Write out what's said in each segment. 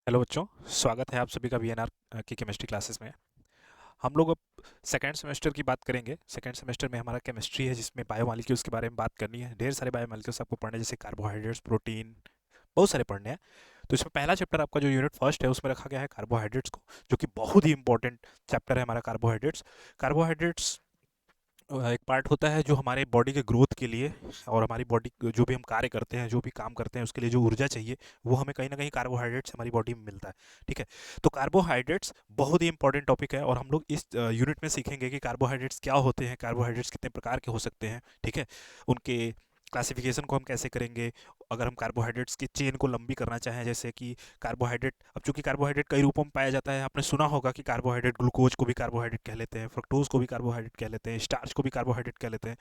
Hello बच्चों, स्वागत है आप सभी का वीएनआर की केमिस्ट्री क्लासेस में। हम लोग अब सेकेंड सेमेस्टर की बात करेंगे। सेकेंड सेमेस्टर में हमारा केमिस्ट्री है, जिसमें बायोमॉलिक्यूल्स के बारे में बात करनी है। ढेर सारे बायोमॉलिक्यूल्स आपको पढ़ने हैं, जैसे कार्बोहाइड्रेट्स, प्रोटीन, बहुत सारे पढ़ने हैं। तो इसमें पहला चैप्टर आपका जो यूनिट फर्स्ट है उसमें रखा गया है कार्बोहाइड्रेट्स को, जो कि बहुत ही इंपॉर्टेंट चैप्टर है हमारा कार्बोहाइड्रेट्स। कार्बोहाइड्रेट्स एक पार्ट होता है जो हमारे बॉडी के ग्रोथ के लिए और हमारी बॉडी जो भी हम कार्य करते हैं, जो भी काम करते हैं, उसके लिए जो ऊर्जा चाहिए वो हमें कहीं ना कहीं कार्बोहाइड्रेट्स हमारी बॉडी में मिलता है। ठीक है, तो कार्बोहाइड्रेट्स बहुत ही इंपॉर्टेंट टॉपिक है और हम लोग इस यूनिट में सीखेंगे कि कार्बोहाइड्रेट्स क्या होते हैं, कार्बोहाइड्रेट्स कितने प्रकार के हो सकते हैं। ठीक है, उनके क्लासिफिकेशन को हम कैसे करेंगे। अगर हम कार्बोहाइड्रेट्स की चेन को लंबी करना चाहें, जैसे कि कार्बोहाइड्रेट, अब चूंकि कार्बोहाइड्रेट कई रूपों में पाया जाता है, आपने सुना होगा कि कार्बोहाइड्रेट ग्लूकोज को भी कार्बोहाइड्रेट कह लेते हैं, फ्रक्टोज को भी कार्बोहाइड्रेट कह लेते हैं, स्टार्च को भी कार्बोहाइड्रेट कह लेते हैं।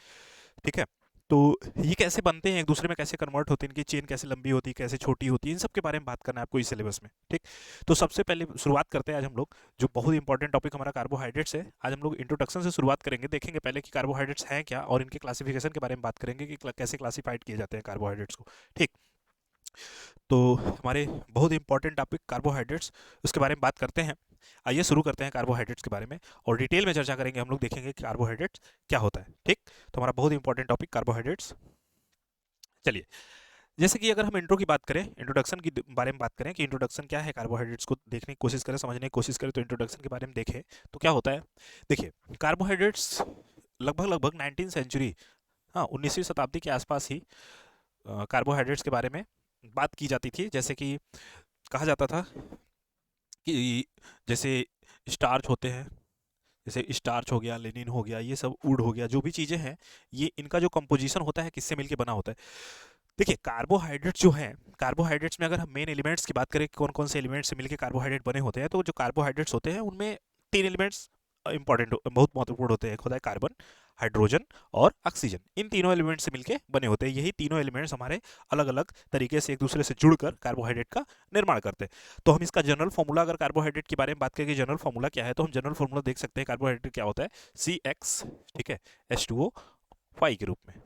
ठीक है, तो ये कैसे बनते हैं, एक दूसरे में कैसे कन्वर्ट होते हैं, इनकी चेन कैसे लंबी होती है, कैसे छोटी होती है, इन सब के बारे में बात करना है आपको इस सिलेबस में। ठीक, तो सबसे पहले शुरुआत करते हैं आज हम लोग, जो बहुत इंपॉर्टेंट टॉपिक हमारा कार्बोहाइड्रेट्स है। आज हम लोग इंट्रोडक्शन से शुरुआत करेंगे, देखेंगे पहले कि कार्बोहाइड्रेट्स हैं क्या और इनके क्लासिफिकेशन के बारे में बात करेंगे कि कैसे क्लासिफाइड किए जाते हैं कार्बोहाइड्रेट्स को। ठीक, तो हमारे बहुत इंपॉर्टेंट टॉपिक कार्बोहाइड्रेट्स, उसके बारे में बात करते हैं। आइए शुरू करते हैं कार्बोहाइड्रेट्स के बारे में और डिटेल में चर्चा करेंगे। हम लोग देखेंगे कि कार्बोहाइड्रेट्स क्या होता है। ठीक, तो हमारा बहुत इंपॉर्टेंट टॉपिक कार्बोहाइड्रेट्स। चलिए, जैसे कि अगर हम इंट्रो की बात करें, इंट्रोडक्शन की बारे में बात करें कि इंट्रोडक्शन क्या है, कार्बोहाइड्रेट्स को देखने की कोशिश करें, समझने की कोशिश करें, तो इंट्रोडक्शन के बारे में देखें तो क्या होता है। देखिए, कार्बोहाइड्रेट्स लगभग लगभग 19 सेंचुरी, हाँ 19वीं शताब्दी के आसपास ही कार्बोहाइड्रेट्स के बारे में बात की जाती थी। जैसे कि कहा जाता था कि जैसे स्टार्च होते हैं, जैसे स्टार्च हो गया, लेनिन हो गया, ये सब वुड हो गया, जो भी चीज़ें हैं, ये इनका जो कंपोजिशन होता है किससे मिलके बना होता है। देखिए, कार्बोहाइड्रेट्स जो हैं, कार्बोहाइड्रेट्स में अगर हम मेन एलिमेंट्स की बात करें कि कौन कौन से एलिमेंट्स से मिलकर कार्बोहाइड्रेट बने होते हैं, तो जो कार्बोहाइड्रेट्स होते हैं उनमें तीन एलिमेंट्स इंपॉर्टेंट, बहुत महत्वपूर्ण होते हैं। एक होता है कार्बन, हाइड्रोजन और ऑक्सीजन। इन तीनों एलिमेंट से मिलके बने होते हैं। यही तीनों एलिमेंट्स हमारे अलग अलग तरीके से एक दूसरे से जुड़कर कार्बोहाइड्रेट का निर्माण करते हैं। तो हम इसका जनरल फॉर्मूला, अगर कार्बोहाइड्रेट के बारे में बात करें कि जनरल फॉर्मूला क्या है, तो हम जनरल फॉर्मूला देख सकते हैं। कार्बोहाइड्रेट क्या होता है, सी एक्स, ठीक है, एच टू ओ वाई के रूप में,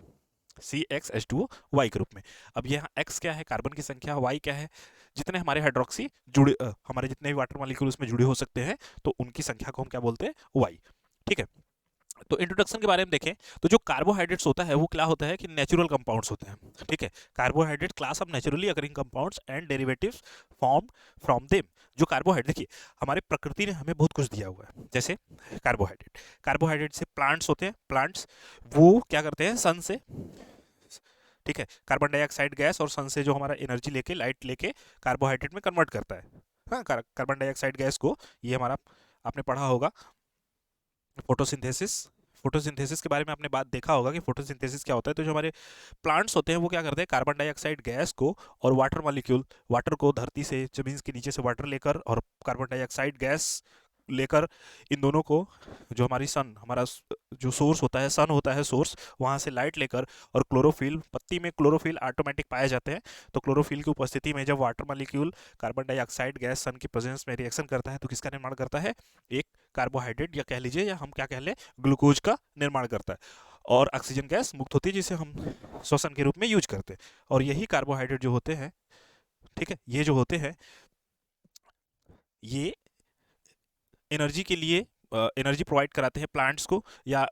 C X H two O Y के रूप में। अब यहाँ एक्स क्या है, कार्बन की संख्या, वाई क्या है, जितने हमारे हाइड्रोक्सी जुड़े, हमारे जितने भी वाटर मॉलिक्यूल उसमें जुड़े हो सकते हैं, तो उनकी संख्या को हम क्या बोलते हैं, वाई। ठीक है, तो इंट्रोडक्शन के बारे में देखें तो जो कार्बोहाइड्रेट्स होता है वो क्या होता है कि नेचुरल कंपाउंड्स होते हैं। ठीक है, carbohydrate class of naturally occurring compounds and derivatives form from them. जो कार्बोहाइड्रेट, देखिए हमारे प्रकृति ने हमें बहुत कुछ दिया हुआ है, जैसे कार्बोहाइड्रेट, कार्बोहाइड्रेट से प्लांट्स होते हैं, प्लांट्स वो क्या करते हैं, सन से, ठीक है, कार्बन डाइऑक्साइड गैस और सन से जो हमारा एनर्जी लेके, लाइट लेके कार्बोहाइड्रेट में कन्वर्ट करता है। हाँ, कार्बन डाइऑक्साइड गैस को, ये हमारा, आपने पढ़ा होगा फोटोसिंथेसिस, फोटोसिंथेसिस के बारे में आपने बात देखा होगा कि फोटोसिंथेसिस क्या होता है। तो जो हमारे प्लांट्स होते हैं वो क्या करते हैं, कार्बन डाइऑक्साइड गैस को और वाटर मॉलिक्यूल, वाटर को धरती से, जमीन के नीचे से वाटर लेकर और कार्बन डाइऑक्साइड गैस लेकर, इन दोनों को, जो हमारी सन, हमारा जो सोर्स होता है, सन होता है सोर्स, वहाँ से लाइट लेकर, और क्लोरोफिल, पत्ती में क्लोरोफिल ऑटोमेटिक पाए जाते हैं। तो क्लोरोफिल की उपस्थिति में जब water molecule carbon dioxide gas sun की प्रेजेंस में रिएक्शन करता है, तो किसका निर्माण करता है, एक कार्बोहाइड्रेट, या कह लीजिए, या हम क्या कह लें, ग्लूकोज का निर्माण करता है। और ऑक्सीजन गैस मुक्त होती है, जिसे हम श्वसन के रूप में यूज करते हैं। और यही कार्बोहाइड्रेट जो होते हैं, ठीक है, ये जो होते हैं, ये एनर्जी के लिए एनर्जी प्रोवाइड कराते हैं प्लांट्स को, या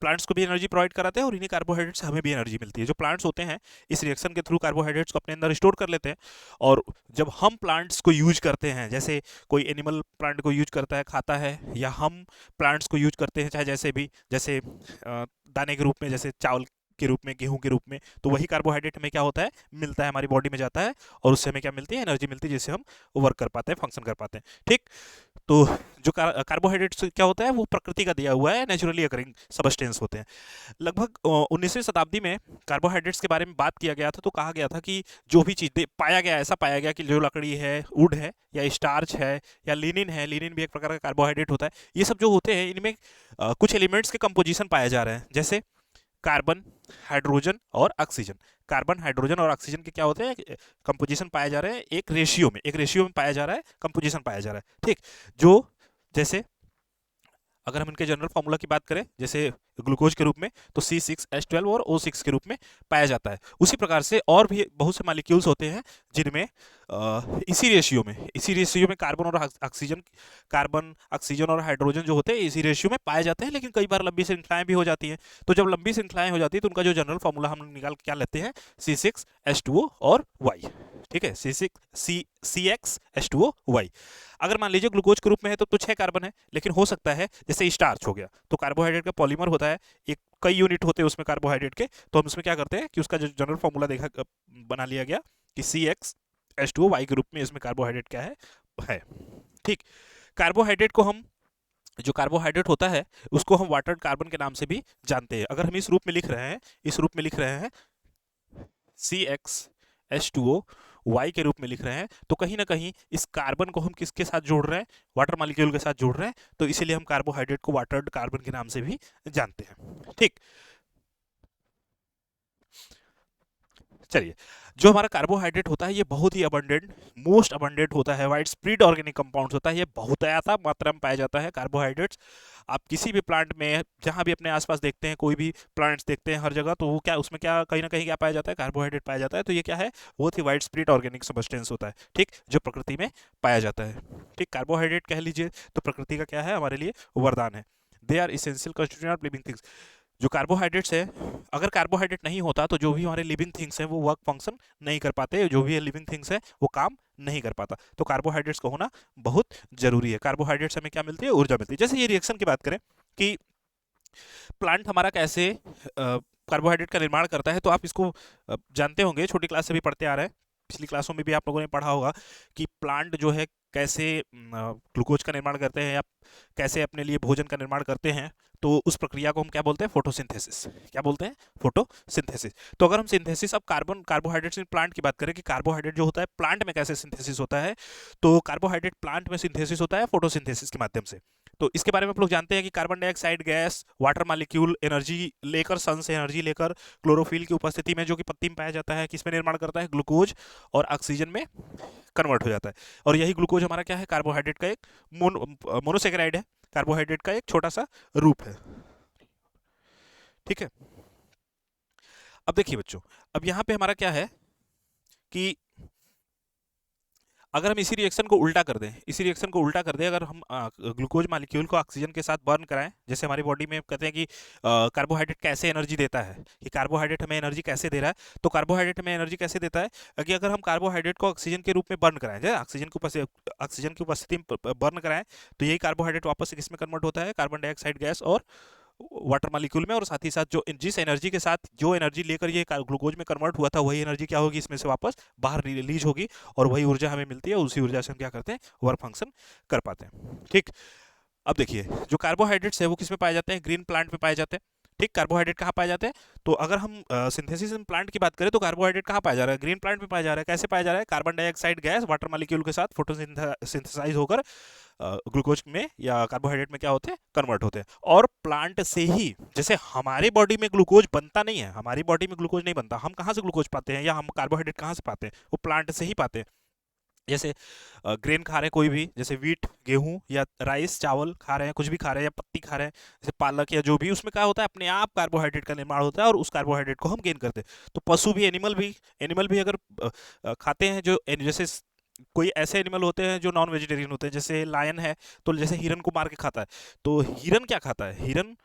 प्लांट्स को भी एनर्जी प्रोवाइड कराते हैं, और इन्हीं कार्बोहाइड्रेट से हमें भी एनर्जी मिलती है। जो प्लांट्स होते हैं इस रिएक्शन के थ्रू कार्बोहाइड्रेट्स को अपने अंदर स्टोर कर लेते हैं। और जब हम प्लांट्स को यूज करते हैं, जैसे कोई एनिमल प्लांट को यूज करता है, खाता है, या हम प्लांट्स को यूज करते हैं, चाहे जैसे भी, जैसे दाने के रूप में, जैसे चावल के रूप में, गेहूं के रूप में, तो वही कार्बोहाइड्रेट हमें क्या होता है, मिलता है, हमारी बॉडी में जाता है, और उससे हमें क्या मिलती है, एनर्जी मिलती है, जिससे हम वर्क कर पाते हैं, फंक्शन कर पाते हैं। ठीक, तो जो कार्बोहाइड्रेट्स क्या होता है वो प्रकृति का दिया हुआ है, नेचुरली अकरिंग सबस्टेंस होते हैं। लगभग 19वीं शताब्दी में कार्बोहाइड्रेट्स के बारे में बात किया गया था, तो कहा गया था कि जो भी चीज़ पाया गया, ऐसा पाया गया कि जो लकड़ी है, वुड है, या स्टार्च है, या लिनिन है, लिनिन भी एक प्रकार का कार्बोहाइड्रेट होता है, ये सब जो होते हैं, इनमें कुछ एलिमेंट्स के कंपोजिशन पाए जा रहे हैं, जैसे कार्बन, हाइड्रोजन और ऑक्सीजन। कार्बन, हाइड्रोजन और ऑक्सीजन के क्या होते हैं, कंपोजिशन पाए जा रहे हैं, एक रेशियो में, एक रेशियो में पाया जा रहा है, कंपोजिशन पाया जा रहा है। ठीक, जो, जैसे अगर हम इनके जनरल फार्मूला की बात करें जैसे ग्लूकोज के रूप में, तो C6H12 और O6 के रूप में पाया जाता है। उसी प्रकार से और भी बहुत से मॉलिक्यूल्स होते हैं जिनमें इसी रेशियो में कार्बन ऑक्सीजन और हाइड्रोजन जो होते हैं इसी रेशियो में पाए जाते हैं, लेकिन कई बार लंबी श्रृंखलाएं भी हो जाती हैं। तो जब लंबी श्रृंखलाएं हो जाती है तो उनका जो जनरल फार्मूला हम निकाल के क्या लेते हैं, C6H2O और Y। ठीक है, CX H2O Y। अगर मान लीजिए ग्लूकोज के रूप में है तो 6 कार्बन है, लेकिन हो सकता है जैसे स्टार्च हो गया तो कार्बोहाइड्रेट का पॉलीमर होता है, एक कई यूनिट होते हैं उसमें कार्बोहाइड्रेट के, तो हम उसमें क्या करते हैं कि उसका जो जनरल फार्मूला बना लिया गया कि CX H2O Y के रूप में इसमें कार्बोहाइड्रेट क्या है। ठीक, कार्बोहाइड्रेट को हम जो कार्बोहाइड्रेट होता है उसको हम वाटर कार्बन के नाम से भी जानते हैं। अगर हम इस रूप में लिख रहे हैं CX H2O Y के रूप में लिख रहे हैं, तो कहीं ना कहीं इस कार्बन को हम किसके साथ जोड़ रहे हैं, वाटर मॉलिक्यूल के साथ जोड़ रहे हैं, तो इसीलिए हम कार्बोहाइड्रेट को वाटर कार्बन के नाम से भी जानते हैं। ठीक, चलिए, जो हमारा कार्बोहाइड्रेट होता है ये बहुत ही मोस्ट अबंडेंट होता है, वाइड स्प्रेड ऑर्गेनिक कंपाउंड्स होता है, ये बहुतायत मात्रा में पाया जाता है कार्बोहाइड्रेट्स। आप किसी भी प्लांट में जहाँ भी अपने आसपास देखते हैं, कोई भी प्लांट्स देखते हैं हर जगह, तो वो क्या उसमें क्या कहीं ना कहीं क्या पाया जाता है, कार्बोहाइड्रेट पाया जाता है। तो ये क्या है, बहुत ही वाइड स्प्रेड ऑर्गेनिक सब्सटेंस होता है, ठीक, जो प्रकृति में पाया जाता है। ठीक, कार्बोहाइड्रेट कह लीजिए तो प्रकृति का क्या है, हमारे लिए वरदान है। They are essential constituent of living things. जो कार्बोहाइड्रेट्स है, अगर कार्बोहाइड्रेट नहीं होता तो जो भी हमारे लिविंग थिंग्स हैं वो वर्क फंक्शन नहीं कर पाते, जो भी लिविंग थिंग्स है वो काम नहीं कर पाता। तो कार्बोहाइड्रेट्स का होना बहुत जरूरी है। कार्बोहाइड्रेट्स हमें क्या मिलती है, ऊर्जा मिलती है। जैसे ये रिएक्शन की बात करें कि प्लांट हमारा कैसे कार्बोहाइड्रेट का निर्माण करता है, तो आप इसको जानते होंगे, छोटी क्लास से भी पढ़ते आ रहे हैं, पिछली क्लासों में भी आप लोगों ने पढ़ा होगा कि प्लांट जो है कैसे ग्लूकोज का निर्माण करते हैं या कैसे अपने लिए भोजन का निर्माण करते हैं। तो उस प्रक्रिया को हम क्या बोलते हैं, फोटोसिंथेसिस। क्या बोलते हैं, फोटोसिंथेसिस। तो अगर हम सिंथेसिस अब कार्बोहाइड्रेट्स इन प्लांट की बात करें कि कार्बोहाइड्रेट जो होता है प्लांट में कैसे सिंथेसिस होता है, तो कार्बोहाइड्रेट प्लांट में सिंथेसिस होता है फोटोसिंथेसिस के माध्यम से। तो इसके बारे में आप लोग जानते हैं कि carbon dioxide gas, water molecule energy लेकर, सन से एनर्जी लेकर क्लोरोफिल की उपस्थिति में जो कि पत्ती में पाया जाता है, किसमें निर्माण करता है, ग्लूकोज और ऑक्सीजन में कन्वर्ट हो जाता है। और यही ग्लूकोज हमारा क्या है, कार्बोहाइड्रेट का एक मोनोसेकेराइड है, कार्बोहाइड्रेट का एक छोटा सा रूप है। ठीक है, अब देखिए बच्चों, अब यहां पे हमारा क्या है कि अगर हम इसी रिएक्शन को उल्टा कर दें, अगर हम ग्लूकोज मॉलिक्यूल को ऑक्सीजन के साथ बर्न कराएं, जैसे हमारी बॉडी में कहते हैं कि कार्बोहाइड्रेट कैसे एनर्जी देता है, कि कार्बोहाइड्रेट हमें एनर्जी कैसे दे रहा है, तो कार्बोहाइड्रेट हमें एनर्जी कैसे देता है कि अगर हम कार्बोहाइड्रेट को ऑक्सीजन के रूप में बर्न कराएं, जैसे ऑक्सीजन की उपस्थिति में बर्न कराएं, तो यही कार्बोहाइड्रेट वापस से किसमें कन्वर्ट होता है, कार्बन डाइऑक्साइड गैस और वाटर मॉलिक्यूल में, और साथ ही साथ जिस एनर्जी के साथ जो एनर्जी लेकर ये ग्लूकोज में कन्वर्ट हुआ था, वही एनर्जी क्या होगी, इसमें से वापस बाहर रिलीज होगी, और वही ऊर्जा हमें मिलती है। उसी ऊर्जा से हम क्या करते हैं, वर्क फंक्शन कर पाते हैं। ठीक, अब देखिए, जो कार्बोहाइड्रेट्स है वो किस में पाए जाते हैं, ग्रीन प्लांट में पाए जाते हैं। ठीक, कार्बोहाइड्रेट कहाँ पाए जाते हैं, तो अगर हम सिंथेसिस इन प्लांट की बात करें तो कार्बोहाइड्रेट कहाँ पाया जा रहा है, ग्रीन प्लांट में पाया जा रहा है। कैसे पाया जा रहा है, carbon dioxide gas water molecule के साथ फोटोसिंथेसाइज होकर ग्लूकोज में या कार्बोहाइड्रेट में क्या होते हैं, कन्वर्ट होते हैं। और प्लांट से ही, जैसे हमारी बॉडी में ग्लूकोज बनता नहीं है, हमारी बॉडी में ग्लूकोज नहीं बनता, हम कहाँ से ग्लूकोज पाते हैं या हम कार्बोहाइड्रेट कहाँ से पाते हैं, वो प्लांट से ही पाते हैं। जैसे ग्रेन खा रहे हैं कोई भी, जैसे वीट, गेहूं या राइस, चावल खा रहे हैं, कुछ भी खा रहे हैं, या पत्ती खा रहे हैं, जैसे पालक या जो भी, उसमें क्या होता है, अपने आप कार्बोहाइड्रेट का निर्माण होता है और उस कार्बोहाइड्रेट को हम गेन करते हैं। तो पशु भी, एनिमल भी अगर खाते हैं, जो जैसे कोई ऐसे एनिमल होते हैं जो नॉन वेजिटेरियन होते हैं, जैसे लायन है तो जैसे हिरन को मार के खाता है, तो हिरन क्या खाता है, हिरन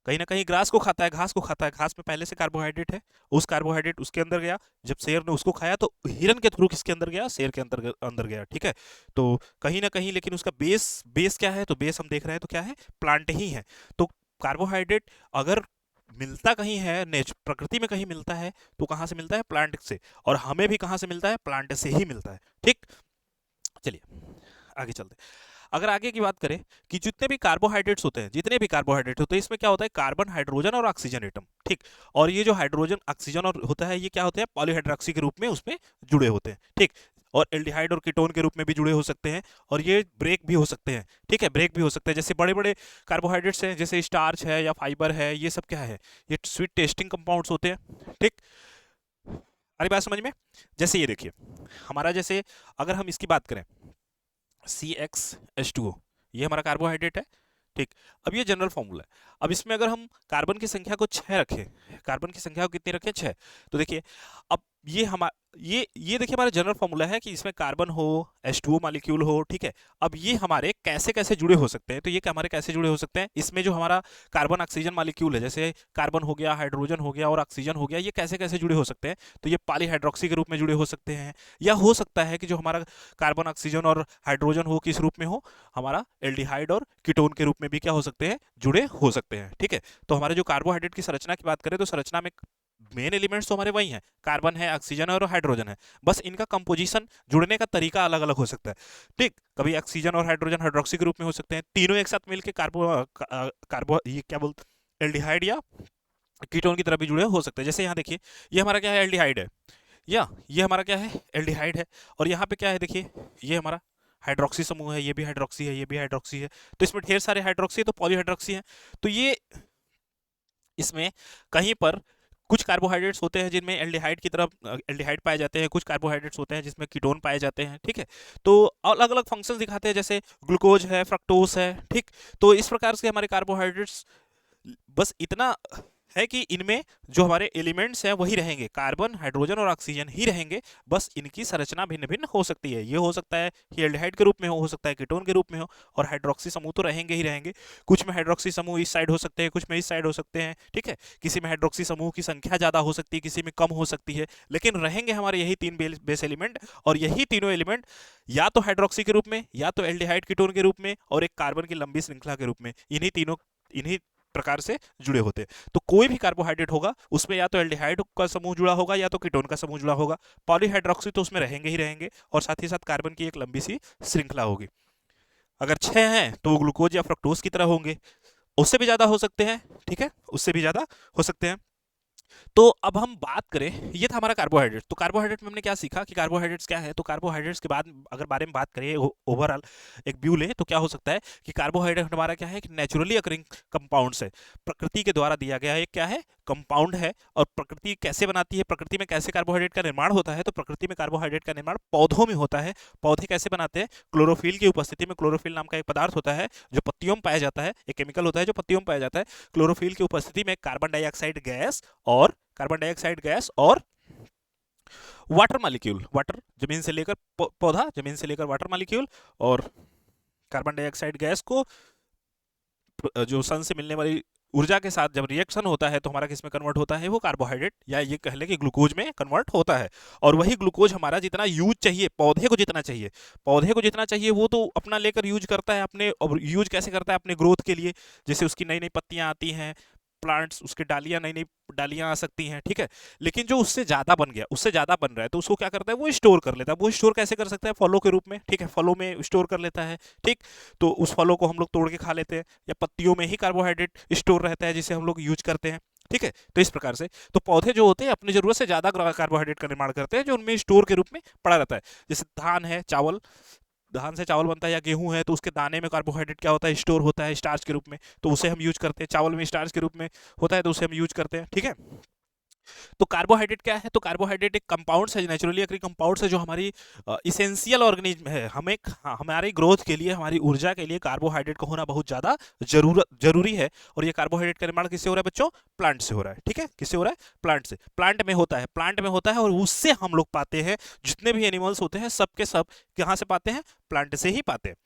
कहीं ना कहीं ग्रास को खाता है, घास को खाता है, घास में पहले से कार्बोहाइड्रेट है, उस कार्बोहाइड्रेट उसके अंदर गया, जब शेर ने उसको खाया तो हिरन के थ्रू किसके अंदर गया, शेर के अंदर अंदर गया। ठीक है, तो कहीं ना कहीं लेकिन उसका बेस क्या है, तो बेस हम देख रहे हैं तो क्या है, प्लांट ही है। तो कार्बोहाइड्रेट अगर मिलता कहीं है, प्रकृति में कहीं मिलता है, तो कहाँ से मिलता है, प्लांट से, और हमें भी कहाँ से मिलता है, प्लांट से ही मिलता है। ठीक, चलिए आगे चलते हैं। अगर आगे की बात करें कि जितने भी कार्बोहाइड्रेट्स होते हैं, इसमें क्या होता है, कार्बन, हाइड्रोजन और ऑक्सीजन एटम। ठीक, और ये जो हाइड्रोजन, ऑक्सीजन और होता है, ये क्या होते हैं, पॉलीहाइड्रोक्सी के रूप में उसमें जुड़े होते हैं। ठीक, और एल्डिहाइड और कीटोन के रूप में भी जुड़े हो सकते हैं, और ये ब्रेक भी हो सकते हैं। ठीक है, ब्रेक भी हो सकते हैं, जैसे बड़े बड़े कार्बोहाइड्रेट्स हैं, जैसे स्टार्च है या फाइबर है, ये सब क्या है, ये स्वीट टेस्टिंग कंपाउंड्स होते हैं। ठीक, अरे बात समझ में, जैसे ये देखिए हमारा, जैसे अगर हम इसकी बात करें CXH2O, ये हमारा कार्बोहाइड्रेट है, ठीक। अब ये जनरल फॉर्मूला है। अब इसमें अगर हम कार्बन की संख्या को 6 रखें, कार्बन की संख्या को कितनी रखें, 6, तो देखिए अब ये हमारा ये देखिए हमारा जनरल फॉर्मूला है कि इसमें कार्बन हो, H2O मॉलिक्यूल हो, ठीक है। अब ये हमारे कैसे कैसे जुड़े हो सकते हैं, तो ये हमारे कैसे जुड़े हो सकते हैं, इसमें जो हमारा कार्बन ऑक्सीजन मॉलिक्यूल है, जैसे कार्बन हो गया, हाइड्रोजन हो गया और ऑक्सीजन हो गया, ये कैसे कैसे जुड़े हो सकते हैं, तो ये पॉलीहाइड्रोक्सी के रूप में जुड़े हो सकते हैं, या हो सकता है कि जो हमारा कार्बन ऑक्सीजन और हाइड्रोजन हो किस रूप में हो, हमारा एल्डिहाइड और कीटोन के रूप में भी क्या हो सकते हैं, जुड़े हो सकते हैं, ठीक है। तो हमारे जो कार्बोहाइड्रेट की संरचना की बात करें तो संरचना में मेन एलिमेंट्स तो हमारे वही हैं, कार्बन है, ऑक्सीजन है और हाइड्रोजन है, बस इनका कंपोजिशन, जुड़ने का तरीका अलग अलग हो सकता है, ठीक। कभी ऑक्सीजन और हाइड्रोजन हाइड्रोक्सी के रूप में हो सकते हैं, तीनों एक साथ मिलकर कार्बो ये क्या बोलते एल्डिहाइड या कीटोन की तरह भी जुड़े हो सकते हैं। जैसे यहाँ देखिए, ये हमारा क्या है, एल्डिहाइड है, या ये हमारा क्या है, एल्डिहाइड है, और यहाँ पे क्या है, देखिए ये हमारा हाइड्रोक्सी समूह है, ये भी हाइड्रोक्सी है, ये भी हाइड्रोक्सी है, तो इसमें ढेर सारे हाइड्रोक्सी है, तो पॉलीहाइड्रोक्सी है। तो ये इसमें कहीं पर कुछ कार्बोहाइड्रेट्स होते हैं जिनमें एल्डिहाइड की तरफ एल्डिहाइड पाए जाते हैं, कुछ कार्बोहाइड्रेट्स होते हैं जिसमें कीटोन पाए जाते हैं, ठीक है। तो अलग अलग फंक्शंस दिखाते हैं, जैसे ग्लूकोज है, फ्रक्टोज है, ठीक। तो इस प्रकार से हमारे कार्बोहाइड्रेट्स, बस इतना है कि इनमें जो हमारे एलिमेंट्स हैं वही रहेंगे, कार्बन, हाइड्रोजन और ऑक्सीजन ही रहेंगे, बस इनकी संरचना भिन्न भिन्न हो सकती है। ये हो सकता है कि एल्डिहाइड के रूप में हो सकता है कीटोन के रूप में हो, और हाइड्रोक्सी समूह तो रहेंगे ही रहेंगे। कुछ में हाइड्रोक्सी समूह इस साइड हो सकते हैं, कुछ में इस साइड हो सकते हैं, ठीक है। किसी में हाइड्रोक्सी समूह की संख्या ज़्यादा हो सकती है, किसी में कम हो सकती है, लेकिन रहेंगे हमारे यही 3 बेस एलिमेंट, और यही तीनों एलिमेंट या तो हाइड्रोक्सी के रूप में, या तो एल्डिहाइड कीटोन के रूप में, और एक कार्बन की लंबी श्रृंखला के रूप में, इन्हीं प्रकार से जुड़े होते हैं। तो कोई भी कार्बोहाइड्रेट होगा उसमें या तो एल्डिहाइड का समूह जुड़ा होगा या तो कीटोन का समूह जुड़ा होगा, पॉलीहाइड्रोक्सी तो उसमें रहेंगे ही रहेंगे, और साथ ही साथ कार्बन की एक लंबी सी श्रृंखला होगी। अगर 6 हैं तो वो ग्लूकोज या फ्रक्टोज की तरह होंगे, उससे भी ज्यादा हो सकते हैं, ठीक है, उससे भी ज्यादा हो सकते हैं। तो अब हम बात करें, ये था हमारा कार्बोहाइड्रेट। तो कार्बोहाइड्रेट में हमने क्या सीखा कि कार्बोहाइड्रेट्स क्या है, तो कार्बोहाइड्रेट्स के बाद अगर बारे में बात करें, ओवरऑल एक व्यू ले, तो क्या हो सकता है कि कार्बोहाइड्रेट हमारा क्या है, एक नेचुरली अकरिंग कंपाउंड्स है, प्रकृति के द्वारा दिया गया एक क्या है, कंपाउंड है। और प्रकृति कैसे बनाती है, प्रकृति में कैसे कार्बोहाइड्रेट का निर्माण होता है, तो प्रकृति में कार्बोहाइड्रेट का निर्माण पौधों में होता है। पौधे कैसे बनाते हैं, क्लोरोफिल की उपस्थिति में, क्लोरोफिल नाम का एक पदार्थ होता है जो पत्तियों में पाया जाता है, एक केमिकल होता है जो पत्तियों में पाया जाता है। क्लोरोफिल की उपस्थिति में कार्बन डाइऑक्साइड गैस और वाटर मॉलिक्यूल, वाटर जमीन से लेकर पौधा, जमीन से लेकर वाटर मॉलिक्यूल, और कार्बन डाइऑक्साइड गैस को जो सन से मिलने वाली ऊर्जा के साथ जब रिएक्शन होता है तो हमारा किस में कन्वर्ट होता है, वो कार्बोहाइड्रेट या ये कह लें कि ग्लूकोज में कन्वर्ट होता है। और वही ग्लूकोज हमारा जितना यूज चाहिए, पौधे को जितना चाहिए वो तो अपना लेकर यूज करता है अपने, और यूज कैसे करता है, अपने ग्रोथ के लिए। जैसे उसकी नई नई पत्तियां आती हैं, प्लांट्स, उसके डालियां, नई नई डालियां आ सकती हैं, ठीक है। लेकिन जो उससे ज्यादा बन गया, उससे ज्यादा बन रहा है, तो उसको क्या करता है, वो स्टोर कर लेता है। वो स्टोर कैसे कर सकता है, फलों के रूप में, ठीक है, फलों में स्टोर कर लेता है, ठीक। तो उस फलों को हम लोग तोड़ के खा लेते हैं, या पत्तियों में ही कार्बोहाइड्रेट स्टोर रहता है जिसे हम लोग यूज करते हैं, ठीक है। तो इस प्रकार से तो पौधे जो होते हैं अपनी जरूरत से ज्यादा कार्बोहाइड्रेट का निर्माण करते हैं, जो उनमें स्टोर के रूप में पड़ा रहता है। जैसे धान है, धान से चावल बनता है, या गेहूं है, तो उसके दाने में कार्बोहाइड्रेट क्या होता है, स्टोर होता है स्टार्च के रूप में, तो उसे हम यूज करते हैं। चावल में स्टार्च के रूप में होता है तो उसे हम यूज करते हैं, ठीक है। तो कार्बोहाइड्रेट क्या है, तो कार्बोहाइड्रेट एक कंपाउंड्स है, नेचुरली अकरिंग कंपाउंड्स है, जो हमारी इसेंशियल ऑर्गेनिज्म है। हमारी ग्रोथ के लिए, हमारी ऊर्जा के लिए कार्बोहाइड्रेट का होना बहुत ज़्यादा जरूरी है। और ये कार्बोहाइड्रेट का निर्माण किससे हो रहा है बच्चों, प्लांट से हो रहा है, ठीक है। किससे हो रहा है, प्लांट से, प्लांट में होता है, और उससे हम लोग पाते हैं, जितने भी एनिमल्स होते हैं सब के सब कहाँ से पाते हैं, प्लांट से ही पाते हैं।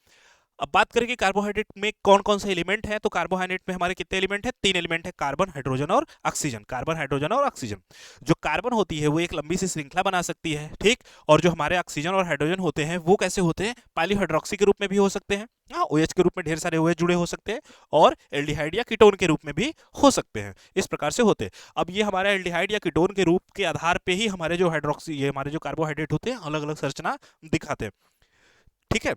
अब बात करें कि कार्बोहाइड्रेट में कौन कौन से एलिमेंट हैं, तो कार्बोहाइड्रेट में हमारे कितने एलिमेंट हैं, 3 एलिमेंट है, कार्बन, हाइड्रोजन और ऑक्सीजन। जो कार्बन होती है वो एक लंबी सी श्रृंखला बना सकती है, ठीक। और जो हमारे ऑक्सीजन और हाइड्रोजन होते हैं वो कैसे होते हैं, पॉलीहाइड्रोक्सी के रूप में भी हो सकते हैं, हाँ, OH के रूप में ढेर सारे OH जुड़े हो सकते हैं, और एल्डिहाइड या कीटोन के रूप में भी हो सकते हैं, इस प्रकार से होते हैं। अब ये हमारा एल्डिहाइड या कीटोन के रूप के आधार पे ही हमारे जो हमारे जो कार्बोहाइड्रेट होते हैं अलग अलग संरचना दिखाते हैं, ठीक है।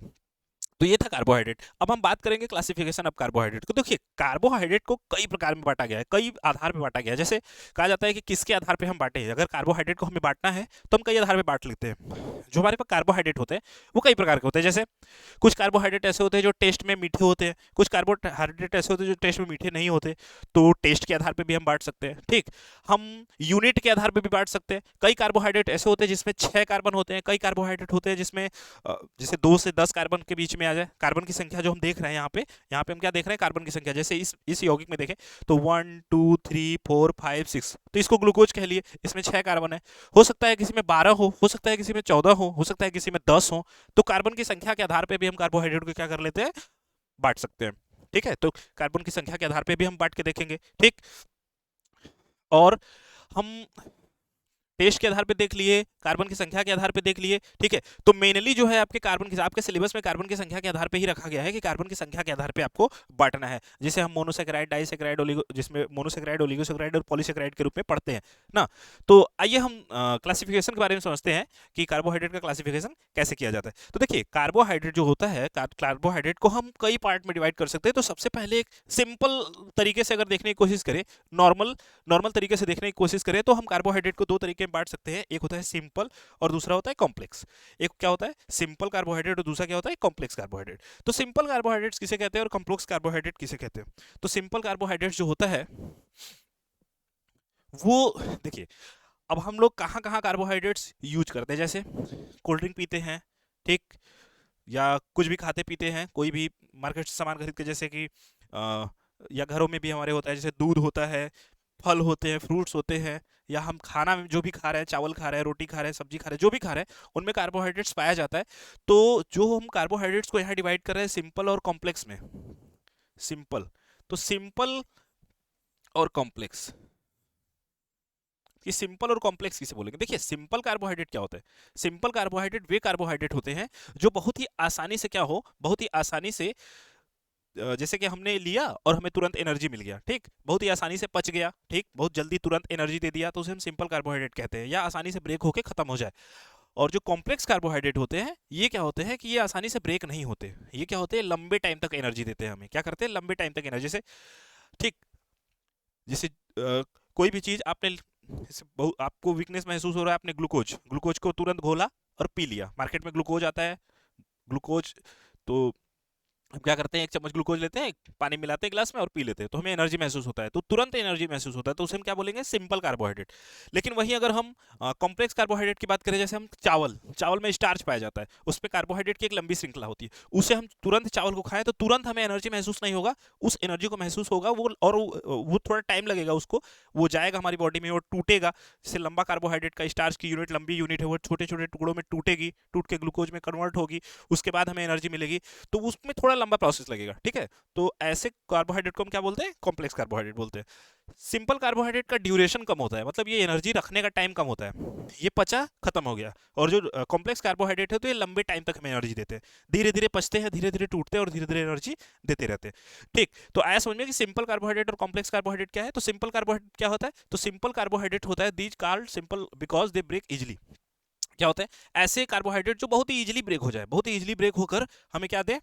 तो ये था कार्बोहाइड्रेट। अब हम बात करेंगे क्लासिफिकेशन ऑफ कार्बोहाइड्रेट को। देखिए, कार्बोहाइड्रेट को कई प्रकार में बांटा गया है, कई आधार पे बांटा गया है। जैसे कहा जाता है कि किसके आधार पे हम बांटे हैं, अगर कार्बोहाइड्रेट को हमें बांटना है तो हम कई आधार पे बांट लेते हैं। जो हमारे पास कार्बोहाइड्रेट होते हैं वो कई प्रकार के होते हैं। जैसे कुछ कार्बोहाइड्रेट ऐसे होते हैं जो टेस्ट में मीठे होते हैं, कुछ कार्बोहाइड्रेट ऐसे होते हैं जो टेस्ट में मीठे नहीं होते, तो टेस्ट के आधार पर भी हम बांट सकते हैं, ठीक। हम यूनिट के आधार पर भी बांट सकते हैं। कई कार्बोहाइड्रेट ऐसे होते हैं जिसमें 6 कार्बन होते हैं, कई कार्बोहाइड्रेट होते हैं जिसमें जैसे 2 से 10 कार्बन के बीच में में आ जाए, कार्बन की संख्या जो हम देख रहे हैं यहाँ पे हम क्या देख रहे हैं, कार्बन की संख्या। जैसे इस यौगिक में देखें तो 1 2 3 4 5 6, तो इसको ग्लूकोज कह लिए, इसमें 6 कार्बन है। हो सकता है किसी में 12 हो सकता है किसी में 14 हो सकता है किसी में 10 हो। तो कार्बन की संख्या के आधार पर भी हम कार्बोहाइड्रेट को क्या कर लेते हैं, बांट सकते हैं। ठीक है, तो कार्बन की संख्या के आधार पर भी हम बांट के देखेंगे। ठीक, और हम टेस्ट के आधार पे देख लिए, कार्बन की संख्या के आधार पे देख लिए। ठीक है, तो मेनली जो है आपके कार्बन की, आपके सिलेबस में कार्बन की संख्या के आधार पे ही रखा गया है कि कार्बन की संख्या के आधार पे आपको बांटना है, जिसे हम मोनोसेकेराइड, डाइसेकेराइड, ओलिगो, जिसमें मोनोसेकेराइड, ओलिगोसेकेराइड और पॉलीसेकेराइड के रूप में पढ़ते हैं ना। तो आइए हम क्लासिफिकेशन के बारे में समझते हैं कि कार्बोहाइड्रेट का क्लासिफिकेशन कैसे किया जाता है। तो देखिए, कार्बोहाइड्रेट जो होता है, कार्बोहाइड्रेट को हम कई पार्ट में डिवाइड कर सकते हैं। तो सबसे पहले एक सिंपल तरीके से अगर देखने की कोशिश करें, नॉर्मल तरीके से देखने की कोशिश करें, तो हम कार्बोहाइड्रेट को दो तरीके में बांट सकते हैं। एक होता है सिंपल और दूसरा होता है कॉम्प्लेक्स। एक क्या होता है, सिंपल कार्बोहाइड्रेट, और दूसरा क्या होता है, कॉम्प्लेक्स कार्बोहाइड्रेट। तो सिंपल कार्बोहाइड्रेट्स किसे कहते हैं और कॉम्प्लेक्स कार्बोहाइड्रेट किसे कहते हैं? तो सिंपल कार्बोहाइड्रेट जो होता है वो, देखिए, अब हम लोग कहाँ कहाँ कार्बोहाइड्रेट्स यूज करते हैं, जैसे कोल्ड ड्रिंक पीते हैं, ठीक, या कुछ भी खाते पीते हैं, कोई भी मार्केट से सामान खरीद के, जैसे कि या घरों में भी हमारे होता है, जैसे दूध होता है, फल होते हैं, फ्रूट्स होते हैं, या हम खाना में जो भी खा रहे हैं, चावल खा रहे हैं, रोटी खा रहे हैं, सब्जी खा रहे हैं, जो भी खा रहे हैं, उनमें कार्बोहाइड्रेट्स पाया जाता है। तो जो हम कार्बोहाइड्रेट्स को यहाँ डिवाइड कर रहे हैं सिंपल और कॉम्प्लेक्स में, सिंपल, तो सिंपल और कॉम्प्लेक्स, ये सिंपल और कॉम्प्लेक्स किसे बोलेंगे? देखिए, सिंपल कार्बोहाइड्रेट क्या होता है, सिंपल कार्बोहाइड्रेट वे कार्बोहाइड्रेट होते हैं जो बहुत ही आसानी से क्या हो, बहुत ही आसानी से, जैसे कि हमने लिया और हमें तुरंत एनर्जी मिल गया, ठीक, बहुत ही आसानी से पच गया, ठीक, बहुत जल्दी तुरंत एनर्जी दे दिया, तो उसे हम सिंपल कार्बोहाइड्रेट कहते हैं, या आसानी से ब्रेक होकर खत्म हो जाए। और जो कॉम्प्लेक्स कार्बोहाइड्रेट होते हैं, ये क्या होते हैं कि ये आसानी से ब्रेक नहीं होते, ये क्या होते हैं, लंबे टाइम तक एनर्जी देते हैं हमें। क्या करते हैं, लंबे टाइम तक एनर्जी से, ठीक, जैसे कोई भी चीज आपने, आपको वीकनेस महसूस हो रहा है, आपने ग्लूकोज को तुरंत घोला और पी लिया। मार्केट में ग्लूकोज आता है, ग्लूकोज, तो हम क्या करते हैं, एक चम्मच ग्लूकोज लेते हैं, पानी मिलाते हैं गिलास में और पी लेते हैं, तो हमें एनर्जी महसूस होता है, तो तुरंत एनर्जी महसूस होता है, तो उसे हम क्या बोलेंगे, सिंपल कार्बोहाइड्रेट। लेकिन वहीं अगर हम कॉम्प्लेक्स कार्बोहाइड्रेट की बात करें, जैसे हम चावल में स्टार्च पाया जाता है, उस पर कार्बोहाइड्रेट की एक लंबी श्रृंखला होती है, उसे हम तुरंत चावल को खाएं तो तुरंत हमें एनर्जी महसूस नहीं होगा, उस एनर्जी को महसूस होगा वो, और वो थोड़ा टाइम लगेगा उसको, वो जाएगा हमारी बॉडी में और टूटेगा। जैसे लंबा कार्बोहाइड्रेट का स्टार्च की यूनिट, लंबी यूनिट है, वो छोटे छोटे टुकड़ों में टूटेगी, टूट के ग्लूकोज में कन्वर्ट होगी, उसके बाद हमें एनर्जी मिलेगी, तो उसमें थोड़ा लंबा प्रोसेस लगेगा। ठीक है, तो ऐसे कार्बोहाइड्रेट को हम क्या बोलते हैं, कॉम्प्लेक्स कार्बोहाइड्रेट बोलते हैं। सिंपल कार्बोहाइड्रेट का ड्यूरेशन कम होता है, मतलब ये एनर्जी रखने का टाइम कम होता है, ये पचा खत्म हो गया। और जो कॉम्प्लेक्स कार्बोहाइड्रेट है तो ये लंबे टाइम तक हमें एनर्जी देते हैं, धीरे धीरे पचते हैं, धीरे धीरे टूटते हैं और धीरे धीरे एनर्जी देते रहते हैं। ठीक, तो आया समझ में कि सिंपल कार्बोहाइड्रेट और कॉम्प्लेक्स कार्बोहाइड्रेट क्या है। तो सिंपल कार्बोहाइड्रेट क्या होता है, तो सिंपल कार्बोहाइड्रेट होता है, these called simple because they break easily. क्या होता है, ऐसे कार्बोहाइड्रेट जो बहुत ही इजीली ब्रेक हो जाए, बहुत ही इजीली ब्रेक होकर हमें क्या दे,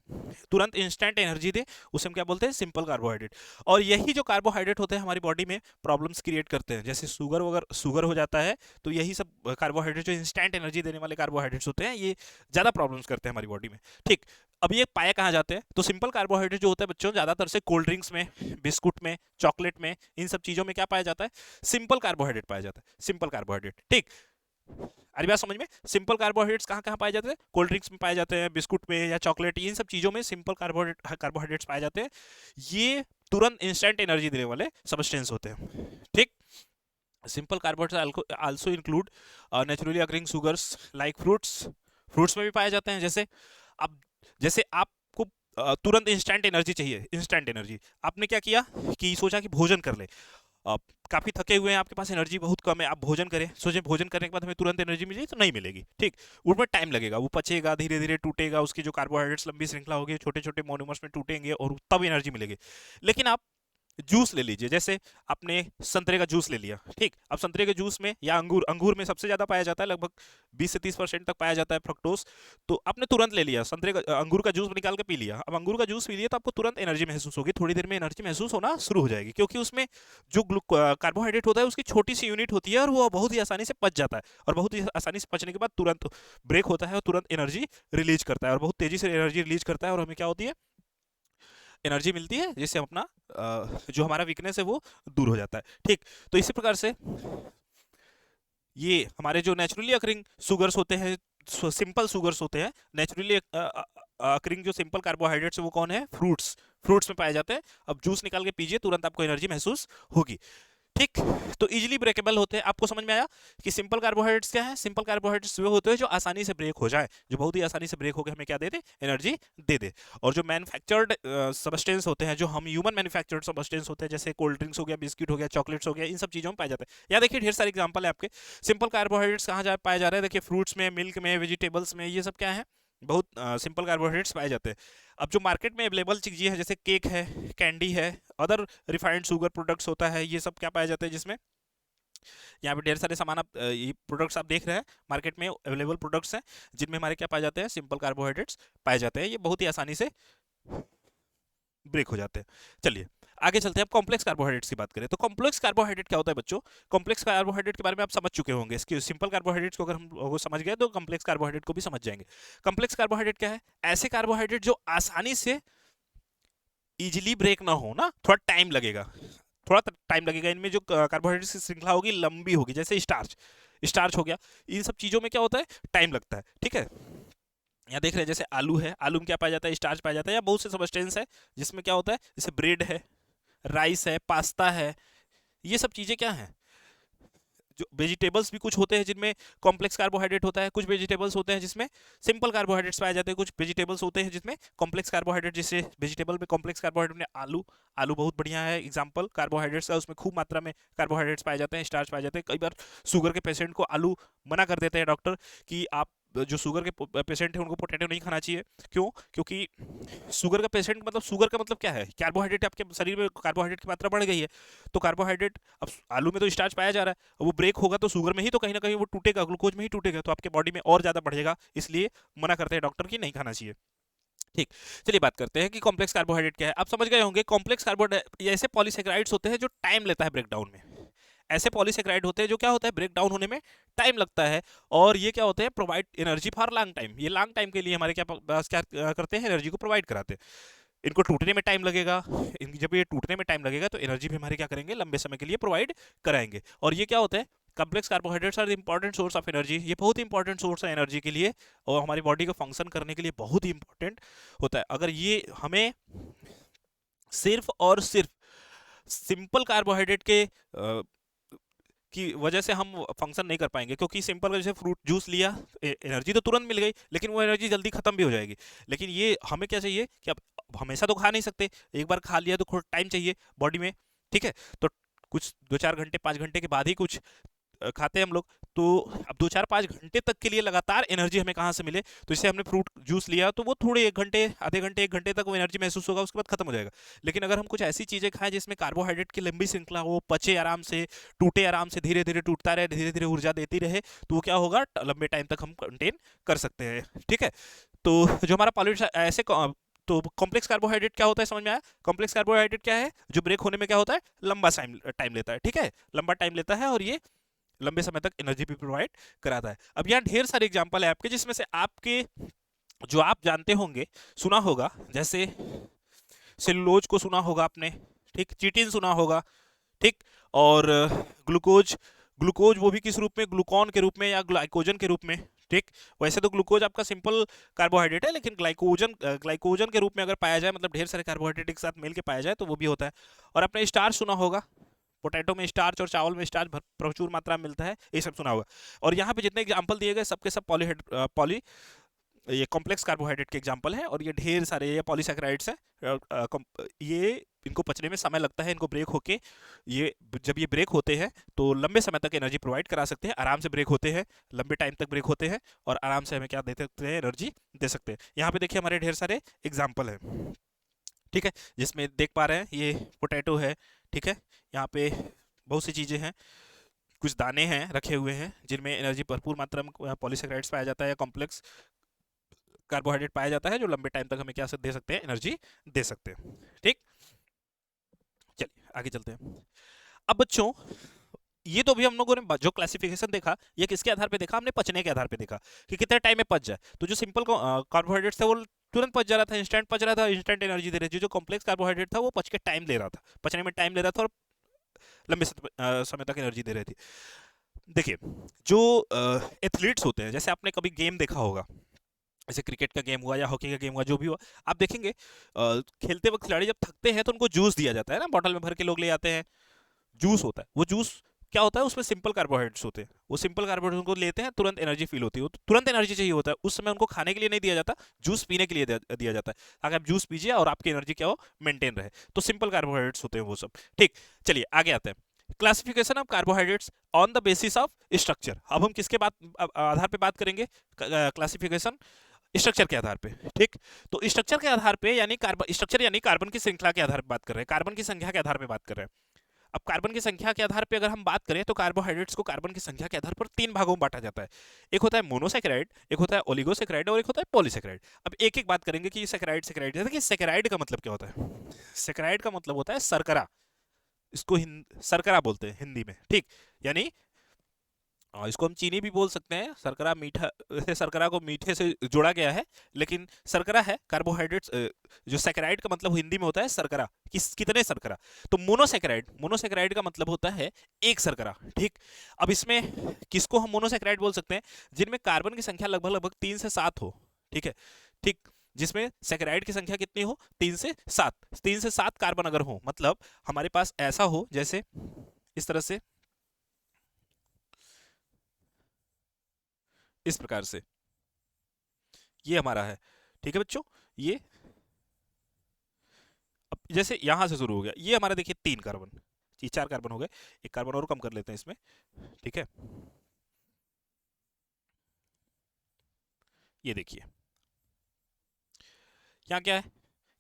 तुरंत इंस्टेंट एनर्जी दे, उसे हम क्या बोलते हैं, सिंपल कार्बोहाइड्रेट। और यही जो कार्बोहाइड्रेट होते हैं हमारी बॉडी में प्रॉब्लम्स क्रिएट करते हैं, जैसे शुगर हो जाता है, तो यही सब कार्बोहाइड्रेट जो इंस्टेंट एनर्जी देने वाले कार्बोहाइड्रेट्स होते हैं, ये ज़्यादा प्रॉब्लम्स करते हैं हमारी बॉडी में। ठीक, अब ये पाए कहाँ जाते हैं, तो सिंपल कार्बोहाइड्रेट जो होता है बच्चों, ज़्यादातर से कोल्ड ड्रिंक्स में, बिस्कुट में, चॉकलेट में, इन सब चीज़ों में क्या पाया जाता है, सिंपल कार्बोहाइड्रेट पाया जाता है, सिंपल कार्बोहाइड्रेट। ठीक, अरे बात समझ में, सिंपल कार्बोहाइड्रेट्स कहाँ कहाँ पाए जाते हैं, कोल्ड ड्रिंक्स में पाए जाते हैं, बिस्कुट में या चॉकलेट, इन सब चीज़ों में सिंपल कार्बोहाइड्रेट्स पाए जाते हैं। ये तुरंत इंस्टेंट एनर्जी देने वाले सब्सटेंस होते हैं। ठीक, simple carbohydrates also include naturally occurring sugars like fruits में भी पाए जाते हैं। अब जैसे आपको तुरंत इंस्टेंट एनर्जी चाहिए, इंस्टेंट एनर्जी, आपने क्या किया कि सोचा कि भोजन कर ले, आप काफ़ी थके हुए हैं, आपके पास एनर्जी बहुत कम है, आप भोजन करें, सोचें भोजन करने के बाद हमें तुरंत एनर्जी मिलेगी, तो नहीं मिलेगी। ठीक, उसमें टाइम लगेगा, वो पचेगा, धीरे धीरे टूटेगा, उसकी जो कार्बोहाइड्रेट्स लंबी श्रृंखला होगी, छोटे छोटे मोनोमर्स में टूटेंगे और तब एनर्जी मिलेगी। लेकिन आप जूस ले लीजिए, जैसे आपने संतरे का जूस ले लिया, ठीक, अब संतरे के जूस में या अंगूर में सबसे ज़्यादा पाया जाता है, लगभग 20 से 30% तक पाया जाता है फ्रक्टोज। तो आपने तुरंत ले लिया अंगूर का जूस निकाल के पी लिया, अब अंगूर का जूस पी लिया तो आपको तुरंत एनर्जी महसूस होगी, थोड़ी देर में एनर्जी महसूस होना शुरू हो जाएगी, क्योंकि उसमें जो कार्बोहाइड्रेट होता है उसकी छोटी सी यूनिट होती है और वो बहुत ही आसानी से पच जाता है, और बहुत ही आसानी से पचने के बाद तुरंत ब्रेक होता है और तुरंत एनर्जी रिलीज करता है, और बहुत तेजी से एनर्जी रिलीज करता है, और हमें क्या होती है, एनर्जी मिलती है, जिससे हम अपना जो हमारा वीकनेस है वो दूर हो जाता है। ठीक, तो इसी प्रकार से ये हमारे जो नेचुरली अकरिंग शुगर्स होते हैं, सिंपल शुगर्स होते हैं, नेचुरली अकरिंग जो सिंपल कार्बोहाइड्रेट्स है वो कौन है? फ्रूट्स। फ्रूट्स में पाए जाते हैं। अब जूस निकाल के पीजिए, तुरंत आपको एनर्जी महसूस होगी। ठीक, तो इजीली ब्रेकेबल होते हैं। आपको समझ में आया कि सिंपल कार्बोहाइड्रेट्स क्या है? सिंपल कार्बोहाइड्रेट्स वो होते हैं जो आसानी से ब्रेक हो जाए, जो बहुत ही आसानी से ब्रेक होकर हमें क्या दे दे? एनर्जी दे दे। और जो मैन्युफैक्चर्ड सबस्टेंस होते हैं, जो हम ह्यूमन मैन्युफैक्चर्ड सबस्टेंस होते हैं, जैसे कोल्ड ड्रिंक्स हो गया, बिस्किट हो गया, चॉकलेट्स हो गया, इन सब चीज़ों में पाए जाते हैं। यहाँ देखिए ढेर सारे एग्जाम्पल है आपके। सिंपल कार्बोहाइड्रेट्स कहाँ जा पाए जा रहे हैं? देखिए फ्रूट्स में, मिल्क में, वेजिटेबल्स में, ये सब क्या है? बहुत सिंपल कार्बोहाइड्रेट्स पाए जाते हैं। अब जो मार्केट में अवेलेबल चीज़ें हैं, जैसे केक है, कैंडी है, अदर रिफाइंड शुगर प्रोडक्ट्स होता है, ये सब क्या पाए जाते हैं? जिसमें यहाँ पे ढेर सारे सामान आप ये प्रोडक्ट्स आप देख रहे हैं, मार्केट में अवेलेबल प्रोडक्ट्स हैं, जिनमें हमारे क्या पाए जाते हैं? सिंपल कार्बोहाइड्रेट्स पाए जाते हैं। ये बहुत ही आसानी से ब्रेक हो जाते हैं। चलिए आगे चलते हैं। अब कॉम्प्लेक्स कार्बोहाइड्रेट्स की बात करें तो कॉम्प्लेक्स कार्बोहाइड्रेट क्या होता है बच्चों? कॉम्प्लेक्स कार्बोहाइड्रेट के बारे में आप समझ चुके होंगे। इसके सिंपल कार्बोहाइड्रेट्स को अगर हम वो समझ गए तो कॉम्प्लेक्स कार्बोहाइड्रेट को भी समझ जाएंगे। कॉम्प्लेक्स कार्बोहाइड्रेट क्या है? ऐसे कार्बोहाइड्रेट जो आसानी से इजीली ब्रेक ना हो ना, थोड़ा टाइम लगेगा, थोड़ा टाइम लगेगा। इनमें जो कार्बोहाइड्रेट्स की श्रृंखला होगी लंबी होगी, जैसे स्टार्च, स्टार्च हो गया। इन सब चीज़ों में क्या होता है? टाइम लगता है। ठीक है, यहाँ देख रहे हैं जैसे आलू है, आलू में क्या पाया जाता है? स्टार्च पाया जाता है। या बहुत से सबस्टेंस है जिसमें क्या होता है? जैसे ब्रेड है, राइस है, पास्ता है, ये सब चीज़ें क्या हैं? जो वेजिटेबल्स भी कुछ होते हैं जिनमें कॉम्प्लेक्स कार्बोहाइड्रेट होता है, कुछ वेजिटेबल्स होते हैं जिसमें सिंपल कार्बोहाइड्रेट्स पाए जाते हैं, कुछ वेजिटेबल्स होते हैं जिसमें कॉम्प्लेक्स कार्बोहाइड्रेट, जैसे वेजिटेबल में कॉम्प्लेक्स कार्बोहाइड्रेट में आलू, आलू बहुत बढ़िया है एग्जांपल कार्बोहाइड्रेट्स का, उसमें खूब मात्रा में कार्बोहाइड्रेट्स पाए जाते हैं, स्टार्च पाए जाते हैं। कई बार शुगर के पेशेंट को आलू मना कर देते हैं डॉक्टर कि आप जो शुगर के पेशेंट हैं उनको पोटैटो नहीं खाना चाहिए। क्यों? क्योंकि शुगर का पेशेंट मतलब, शुगर का मतलब क्या है? कार्बोहाइड्रेट, आपके शरीर में कार्बोहाइड्रेट की मात्रा बढ़ गई है, तो कार्बोहाइड्रेट, अब आलू में तो स्टार्च पाया जा रहा है, वो ब्रेक होगा तो शुगर में ही, तो कहीं ना कहीं वो टूटेगा, ग्लूकोज में ही टूटेगा, तो आपके बॉडी में और ज़्यादा बढ़ेगा, इसलिए मना करते हैं डॉक्टर कि नहीं खाना चाहिए। ठीक, चलिए बात करते हैं कि कॉम्प्लेक्स कार्बोहाइड्रेट क्या है। आप समझ गए होंगे कॉम्प्लेक्स कार्बोहाइड्रेट ये ऐसे पॉलीसेकेराइड्स होते हैं जो टाइम लेता है ब्रेकडाउन में। ऐसे पॉलीसेकेराइड होते हैं जो क्या होता है? ब्रेकडाउन होने में टाइम लगता है। और ये क्या होते हैं? Provide energy for long time. ये लॉन्ग टाइम के लिए हमारे क्या पास क्या करते हैं? एनर्जी को प्रोवाइड कराते हैं। इनको टूटने में टाइम लगेगा, जब ये टूटने में टाइम लगेगा तो एनर्जी भी हमारे क्या करेंगे? लंबे समय के लिए प्रोवाइड कराएंगे। और ये क्या होते हैं? Complex carbohydrates are important source of energy. ये बहुत ही इंपॉर्टेंट सोर्स है एनर्जी के लिए, और हमारी बॉडी को फंक्शन करने के लिए बहुत ही इंपॉर्टेंट होता है। अगर ये हमें सिर्फ और सिर्फ सिंपल कार्बोहाइड्रेट के की वजह से हम फंक्शन नहीं कर पाएंगे, क्योंकि सिंपल जैसे फ्रूट जूस लिया, एनर्जी तो तुरंत मिल गई, लेकिन वो एनर्जी जल्दी खत्म भी हो जाएगी। लेकिन ये हमें क्या चाहिए कि अब हमेशा तो खा नहीं सकते, एक बार खा लिया तो थोड़ा टाइम चाहिए बॉडी में। ठीक है, तो कुछ 2-4 घंटे 5 घंटे के बाद ही कुछ खाते हैं हम लोग। तो अब 2-4-5 घंटे तक के लिए लगातार एनर्जी हमें कहाँ से मिले? तो इससे हमने फ्रूट जूस लिया तो वो थोड़े 1 घंटे, आधे घंटे, 1 घंटे तक वो एनर्जी महसूस होगा, उसके बाद खत्म हो जाएगा। लेकिन अगर हम कुछ ऐसी चीज़ें खाएं जिसमें कार्बोहाइड्रेट की लंबी श्रृंखला हो, पचे आराम से, टूटे आराम से, धीरे धीरे टूटता रहे, धीरे धीरे ऊर्जा देती रहे, तो वो क्या होगा? लंबे टाइम तक हम कंटेन कर सकते हैं। ठीक है, तो जो हमारा पॉलिट ऐसे तो कॉम्प्लेक्स कार्बोहाइड्रेट क्या होता है? समझ में आया? कॉम्प्लेक्स कार्बोहाइड्रेट क्या है? जो ब्रेक होने में क्या होता है? लंबा टाइम लेता है। ठीक है, लंबा टाइम लेता है और ये लंबे समय तक एनर्जी भी प्रोवाइड कराता है। अब यहाँ ढेर सारे एग्जांपल है आपके, जिसमें से आपके जो आप जानते होंगे, सुना होगा, जैसे सेलुलोज को सुना होगा आपने, ठीक, चिटिन सुना होगा, ठीक, और ग्लूकोज, ग्लूकोज वो भी किस रूप में? ग्लूकॉन के रूप में या ग्लाइकोजन के रूप में। ठीक, वैसे तो ग्लूकोज आपका सिंपल कार्बोहाइड्रेट है, लेकिन ग्लाइकोजन, ग्लाइकोजन के रूप में अगर पाया जाए, मतलब ढेर सारे कार्बोहाइड्रेट एक साथ मिल के पाया जाए, तो वो भी होता है। और आपने स्टार्च सुना होगा, पोटैटो में स्टार्च और चावल में स्टार्च प्रचुर मात्रा में मिलता है, ये सब सुना होगा। और यहाँ पे जितने एग्जाम्पल दिए गए सबके सब पॉली ये कॉम्प्लेक्स कार्बोहाइड्रेट के एग्जाम्पल हैं, और ये ढेर सारे ये पॉलीसैकेराइड्स हैं। ये इनको पचने में समय लगता है, इनको ब्रेक होके, ये जब ये ब्रेक होते हैं तो लंबे समय तक एनर्जी प्रोवाइड करा सकते हैं, आराम से ब्रेक होते हैं, लंबे टाइम तक ब्रेक होते हैं, और आराम से हमें क्या दे सकते हैं? एनर्जी दे सकते हैं। यहाँ पे देखिए हमारे ढेर सारे एग्जाम्पल हैं। ठीक है, जिसमें देख पा रहे हैं ये पोटैटो है, ठीक है, यहाँ पे बहुत सी चीज़ें हैं, कुछ दाने हैं रखे हुए हैं जिनमें एनर्जी भरपूर मात्रा में पॉलीसेकेराइड्स पाया जाता है या कॉम्प्लेक्स कार्बोहाइड्रेट पाया जाता है, जो लंबे टाइम तक हमें क्या दे सकते हैं? एनर्जी दे सकते हैं। ठीक, चलिए आगे चलते हैं। अब बच्चों, ये तो अभी हम लोगों ने जो क्लासिफिकेशन देखा, ये किसके आधार पे देखा? हमने पचने के आधार पे देखा कि कितने टाइम में पच जाए। तो जो सिंपल कार्बोहाइड्रेट था वो तुरंत पच जा रहा था, इंस्टेंट पच रहा था, इंस्टेंट एनर्जी दे रही थी। जो कॉम्प्लेक्स कार्बोहाइड्रेट था वो पच के टाइम ले रहा था, पचने में टाइम ले रहा था, और लंबे समय तक एनर्जी दे रही थी। देखिए, जो एथलीट्स होते हैं, जैसे आपने कभी गेम देखा होगा, जैसे क्रिकेट का गेम हुआ या हॉकी का गेम हुआ, जो भी हुआ, आप देखेंगे खेलते वक्त खिलाड़ी जब थकते हैं तो उनको जूस दिया जाता है ना, बॉटल में भर के लोग ले आते हैं, जूस होता है वो जूस। क्या होता है उसमें सिंपल कार्बोहाइड्रेट्स होते हैं, वो सिंपल कार्बोहाइड्रेट्स को लेते हैं, तुरंत एनर्जी फील होती है, तो तुरंत एनर्जी चाहिए होता है, उस समय उनको खाने के लिए नहीं दिया जाता, जूस पीने के लिए दिया जाता है, ताकि आप जूस पीजिए और आपकी एनर्जी क्या हो, मेंटेन रहे। तो सिंपल कार्बोहाइड्रेट्स होते हैं वो सब। ठीक, चलिए आगे आते हैं। Classification of carbohydrates on the basis of structure. अब हम किसके बात आधार पे बात करेंगे, क्लासिफिकेशन स्ट्रक्चर के आधार पे। ठीक, तो स्ट्रक्चर के आधार पे यानी कार्बन स्ट्रक्चर यानी कार्बन की श्रृंखला के आधार पे बात कर रहे हैं, कार्बन की संख्या के आधार पे बात कर रहे हैं। अब कार्बन की संख्या के आधार पे अगर हम बात करें तो कार्बोहाइड्रेट्स को कार्बन की संख्या के आधार पर तीन भागों में बांटा जाता है। एक होता है मोनोसेकेराइड, एक होता है ओलिगोसेकेराइड और एक होता है पॉलीसेकेराइड। अब एक एक बात करेंगे कि सेकेराइड सेकेराइड, जैसे कि सेकेराइड का मतलब क्या होता है। सेकेराइड का मतलब होता है शर्करा, इसको शर्करा बोलते हैं हिंदी में। ठीक, यानी इसको हम चीनी भी बोल सकते हैं, शर्करा मीठा, वैसे शर्करा को मीठे से जोड़ा गया है, लेकिन शर्करा है कार्बोहाइड्रेट्स। जो सैकराइड का मतलब हिंदी में होता है शर्करा, कितने शर्करा। तो मोनोसैकराइड, मोनोसैकराइड का मतलब होता है एक शर्करा। ठीक, अब इसमें किसको हम मोनोसैकराइड बोल सकते हैं, जिनमें कार्बन की संख्या लगभग लगभग 3 से 7 हो। ठीक है, ठीक, जिसमें सैकराइड की संख्या कितनी हो, 3 से 7, 3 से 7 कार्बन अगर हो, मतलब हमारे पास ऐसा हो जैसे इस तरह से, इस प्रकार से, ये हमारा है। ठीक है बच्चों, ये अब जैसे यहां से शुरू हो गया, ये हमारा देखिए 3 कार्बन, ये 4 कार्बन हो गए, एक कार्बन और कम कर लेते हैं इसमें। ठीक है, ये देखिए यहाँ क्या है,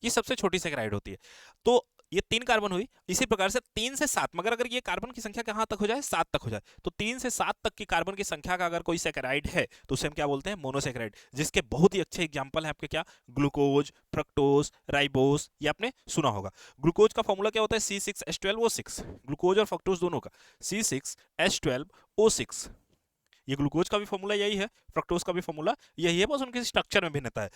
ये सबसे छोटी सेकेराइड होती है। तो ये 3 कार्बन हुई, इसी प्रकार से 3 से 7, मगर अगर ये कार्बन की संख्या कहाँ तक हो जाए, 7 तक हो जाए, तो 3 से 7 तक की कार्बन की संख्या का अगर कोई सेकेराइड है तो उसे हम क्या बोलते हैं, मोनोसेकेराइड। जिसके बहुत ही अच्छे एग्जाम्पल है आपके क्या, ग्लूकोज, फ्रक्टोज, राइबोस, ये आपने सुना होगा। ग्लूकोज का फॉर्मूला क्या होता है, C6H12O6, ग्लूकोज और फ्रक्टोज दोनों का C6H12O6। ये ग्लूकोज का भी फॉर्मूला यही है, फ्रक्टोज का भी फॉर्मूला यही है, बस उनके स्ट्रक्चर में भिन्नता है।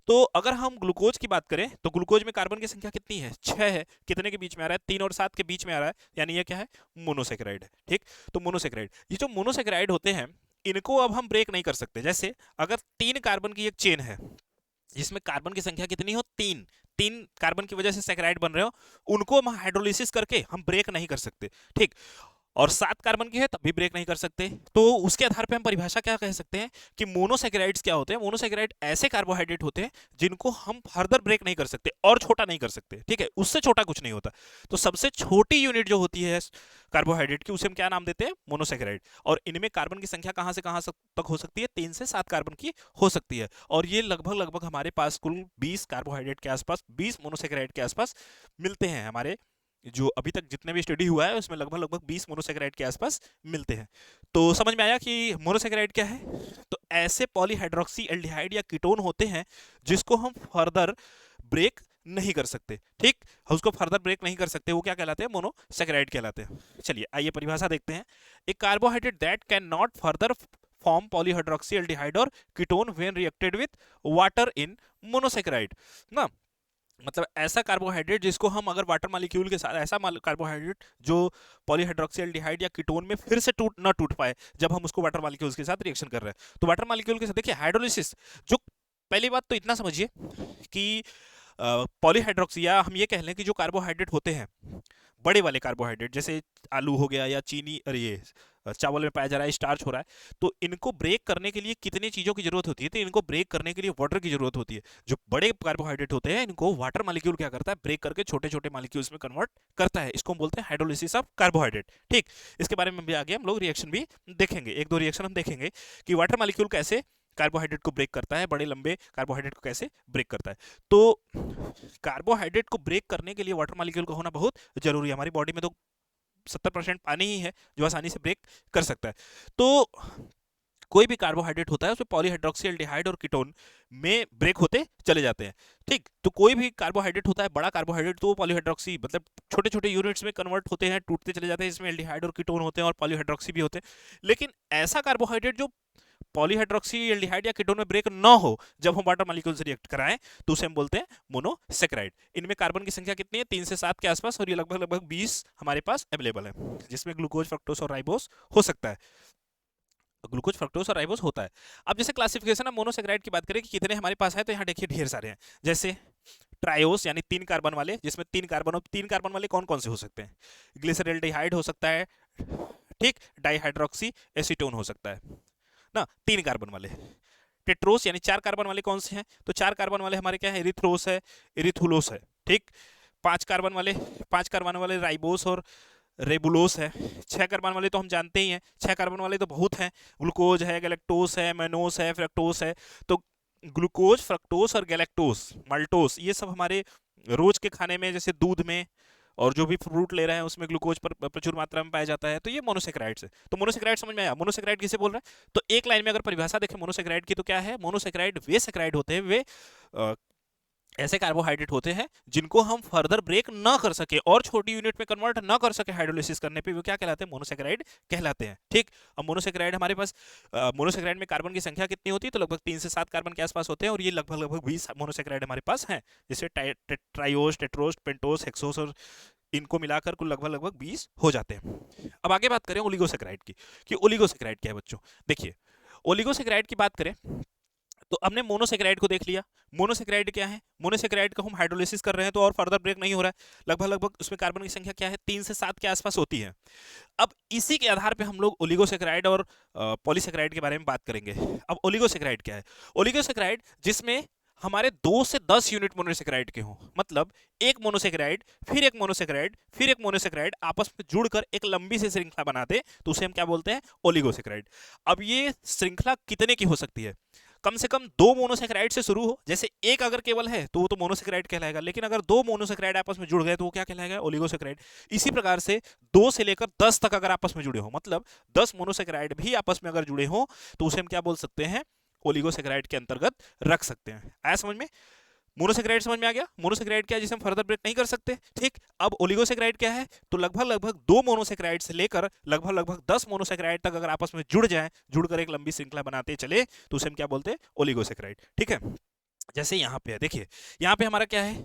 तो अगर हम ग्लूकोज की बात करें तो ग्लूकोज में कार्बन की संख्या कितनी है, 6 है। कितने के बीच में आ रहा है, 3 और 7 के बीच में आ रहा है, यानी ये क्या है, मोनोसेकेराइड है। ठीक, तो मोनोसेकेराइड, ये जो मोनोसेकेराइड होते हैं इनको अब हम ब्रेक नहीं कर सकते। जैसे अगर 3 कार्बन की एक चेन है जिसमें कार्बन की संख्या कितनी हो, 3, 3 कार्बन की वजह से सेकेराइड बन रहे हो, उनको हम हाइड्रोलिसिस करके हम ब्रेक नहीं कर सकते। ठीक, और 7 कार्बन की है तब भी ब्रेक नहीं कर सकते। तो उसके आधार पे हम परिभाषा क्या कह सकते हैं कि मोनोसेकेराइड्स क्या होते हैं, मोनोसेकेराइड ऐसे कार्बोहाइड्रेट होते हैं जिनको हम फर्दर ब्रेक नहीं कर सकते और छोटा नहीं कर सकते। ठीक है, उससे छोटा कुछ नहीं होता। तो सबसे छोटी यूनिट जो होती है कार्बोहाइड्रेट की, उसे हम क्या नाम देते हैं, मोनोसेकेराइड। और इनमें कार्बन की संख्या कहां से कहां तक हो सकती है, 3 से 7 कार्बन की हो सकती है। और ये लगभग लगभग हमारे पास कुल 20 कार्बोहाइड्रेट के आसपास, 20 मोनोसेकेराइड के आसपास मिलते हैं। हमारे जो अभी तक जितने भी स्टडी हुआ है उसमें लगभग लगभग 20 मोनोसेकेराइड के आसपास मिलते हैं। तो समझ में आया कि मोनोसेकेराइड क्या है। तो ऐसे पॉलीहाइड्रोक्सी एल्डिहाइड या कीटोन होते हैं जिसको हम फर्दर ब्रेक नहीं कर सकते। ठीक, उसको फर्दर ब्रेक नहीं कर सकते, वो क्या कहलाते हैं, मोनोसेकेराइड कहलाते हैं। चलिए आइए परिभाषा देखते हैं। एक carbohydrate that can not further form polyhydroxy aldehyde और ketone when reacted with water in monosaccharide ना, मतलब ऐसा कार्बोहाइड्रेट जिसको हम अगर वाटर मॉलिक्यूल के साथ, ऐसा कार्बोहाइड्रेट जो पॉलीहाइड्रोक्सी एल्डिहाइड या कीटोन में फिर से टूट पाए जब हम उसको वाटर मॉलिक्यूल्स के साथ रिएक्शन कर रहे हैं। तो वाटर मॉलिक्यूल के साथ देखिए हाइड्रोलिसिस, जो पहली बात तो इतना समझिए कि पॉलीहाइड्रोक्सी, या हम ये कह लें कि जो कार्बोहाइड्रेट होते हैं बड़े वाले कार्बोहाइड्रेट, जैसे आलू हो गया या चीनी, और ये चावल में पाया जा रहा है, स्टार्च हो रहा है, तो इनको ब्रेक करने के लिए कितनी चीज़ों की जरूरत होती है, तो इनको ब्रेक करने के लिए वाटर की जरूरत होती है। जो बड़े कार्बोहाइड्रेट होते हैं इनको वाटर मॉलिक्यूल क्या करता है, ब्रेक करके छोटे छोटे मॉलिक्यूल्स में कन्वर्ट करता है। इसको हम बोलते हैं हाइड्रोलिसिस ऑफ कार्बोहाइड्रेट। ठीक, इसके बारे में भी आगे हम लोग रिएक्शन भी देखेंगे, एक दो रिएक्शन हम देखेंगे कि वाटर मॉलिक्यूल कैसे कार्बोहाइड्रेट को ब्रेक करता है, बड़े लंबे कार्बोहाइड्रेट को कैसे ब्रेक करता है। तो कार्बोहाइड्रेट को ब्रेक करने के लिए वाटर मॉलिक्यूल का होना बहुत जरूरी है। हमारी बॉडी में तो 70% पानी ही है जो आसानी से ब्रेक कर सकता है। तो कोई भी कार्बोहाइड्रेट होता है उसमें पॉलीहाइड्रोक्सी एल्डिहाइड और कीटोन में ब्रेक होते चले जाते हैं। ठीक, तो कोई भी कार्बोहाइड्रेट होता है बड़ा कार्बोहाइड्रेट, तो पॉलीहाइड्रोक्सी मतलब छोटे छोटे यूनिट्स में कन्वर्ट होते हैं, टूटते चले जाते हैं, इसमें एल्डिहाइड और कीटोन होते हैं और पॉलीहाइड्रोक्सी भी होते हैं। लेकिन ऐसा कार्बोहाइड्रेट जो पॉलीहाइड्रोक्सी एल्डिहाइड या कीटोन में ब्रेक ना हो जब हम वाटर मॉलिक्यूल से रिएक्ट कराएं, तो उसे हम बोलते हैं मोनोसेकेराइड। इनमें कार्बन की संख्या कितनी है, 3 से 7 के आसपास, और ये लगभग लगभग 20 हमारे पास अवेलेबल है, जिसमें ग्लूकोज, फ्रक्टोज और राइबोस हो सकता है। ग्लूकोज, फ्रक्टोज और राइबोज होता है। अब जैसे क्लासिफिकेशन ऑफ मोनोसेक्राइड की बात करें कि कितने हमारे पास है, तो यहाँ देखिए ढेर सारे हैं। जैसे ट्रायोस यानी 3 कार्बन वाले, जिसमें 3 कार्बन वाले कौन कौन से हो सकते हैं? ग्लिसरॉल्डिहाइड हो सकता है, ठीक, डाइहाइड्रोक्सी एसीटोन हो सकता है ना, 3 कार्बन वाले। टेट्रोस यानी 4 कार्बन वाले कौन से हैं? तो 4 कार्बन वाले हमारे क्या है? इरिथ्रोस है, इरिथुलोस है, ठीक। 5 कार्बन वाले, 5 कार्बन वाले राइबोस और रेबुलोस है। 6 कार्बन वाले तो हम जानते ही हैं, 6 कार्बन वाले तो बहुत हैं, ग्लूकोज है, गैलेक्टोस है, मैनोस है, फ्रक्टोस है। तो ग्लूकोज, फ्रक्टोस और गैलेक्टोस, माल्टोस, ये सब हमारे रोज के खाने में, जैसे दूध में और जो भी फ्रूट ले रहे हैं उसमें ग्लूकोज पर प्रचुर मात्रा में पाया जाता है। तो ये मोनोसेक्राइड्स है। तो मोनोसेक्राइड समझ में आया? मोनोसेक्राइड किसे बोल रहे हैं? तो एक लाइन में अगर परिभाषा देखें मोनोसेक्राइड की, तो क्या है? मोनोसेक्राइड वे सेक्राइड होते हैं, वे ऐसे कार्बोहाइड्रेट होते हैं जिनको हम फर्दर ब्रेक ना कर सके और छोटी यूनिट में कन्वर्ट ना कर सके हाइड्रोलिसिस करने पे, वो क्या कहलाते हैं? मोनोसेक्राइड कहलाते हैं, ठीक। अब मोनोसेक्राइड हमारे पास, मोनोसेक्राइड में कार्बन की संख्या कितनी होती है? तो लगभग 3 से 7 कार्बन के आसपास होते हैं, और ये लगभग 20 मोनोसेक्राइड हमारे पास हैं, जैसे ट्राइओस, टेट्रोस, पेंटोस, हेक्सोस, और इनको मिलाकर कुल लगभग 20 हो जाते हैं। अब आगे बात करें ओलिगोसेक्राइड की, कि ओलिगोसेक्राइड क्या है बच्चों। देखिए, ओलिगोसेक्राइड की बात करें तो हमने मोनोसेक्राइड को देख लिया। मोनोसेक्राइड क्या है? मोनोसेक्राइड का हम हाइड्रोलिसिस कर रहे हैं तो और फर्दर ब्रेक नहीं हो रहा है, लगभग उसमें कार्बन की संख्या क्या है? 3 से 7 के आसपास होती है। अब इसी के आधार पे हम लोग ओलिगोसेक्राइड और पॉलीसेक्राइड के बारे में बात करेंगे। अब ओलिगोसेक्राइड क्या है? ओलिगोसेक्राइड जिसमें हमारे 2 से 10 यूनिट मोनोसेक्राइड के हों, मतलब एक मोनोसेक्राइड, फिर एक मोनोसेक्राइड, फिर एक मोनोसेक्राइड आपस में जुड़कर एक लंबी सी श्रृंखला बनाते, तो उसे हम क्या बोलते हैं? ओलिगोसेक्राइड। अब ये श्रृंखला कितने की हो सकती है? कम से कम 2 मोनोसेक्राइड से शुरू हो, जैसे एक अगर केवल है तो वो तो मोनोसेक्राइड कहलाएगा, लेकिन अगर 2 मोनोसेक्राइड आपस में जुड़ गए तो वो क्या कहलाएगा? ओलिगोसेक्राइड। इसी प्रकार से 2 से लेकर 10 तक अगर आपस में जुड़े हो, मतलब 10 मोनोसेक्राइड भी आपस में अगर जुड़े हो, तो उसे हम क्या बोल सकते हैं? ओलिगोसेक्राइड के अंतर्गत रख सकते हैं। आया समझ में? मोनोसेक्राइड समझ में आ गया? मोनोसेक्राइड क्या है? जिसे हम फर्दर ब्रेक नहीं कर सकते, ठीक। अब ओलिगोसेक्राइड क्या है? तो लगभग 2 मोनोसेक्राइड से लेकर लगभग 10 मोनोसेक्राइड तक अगर आपस में जुड़ जाए, जुड़कर एक लंबी श्रृंखला बनाते चले, तो उसे हम क्या बोलते हैं? ओलिगोसेक्राइड, ठीक है। जैसे यहाँ पे है, देखिए यहाँ पे हमारा क्या है?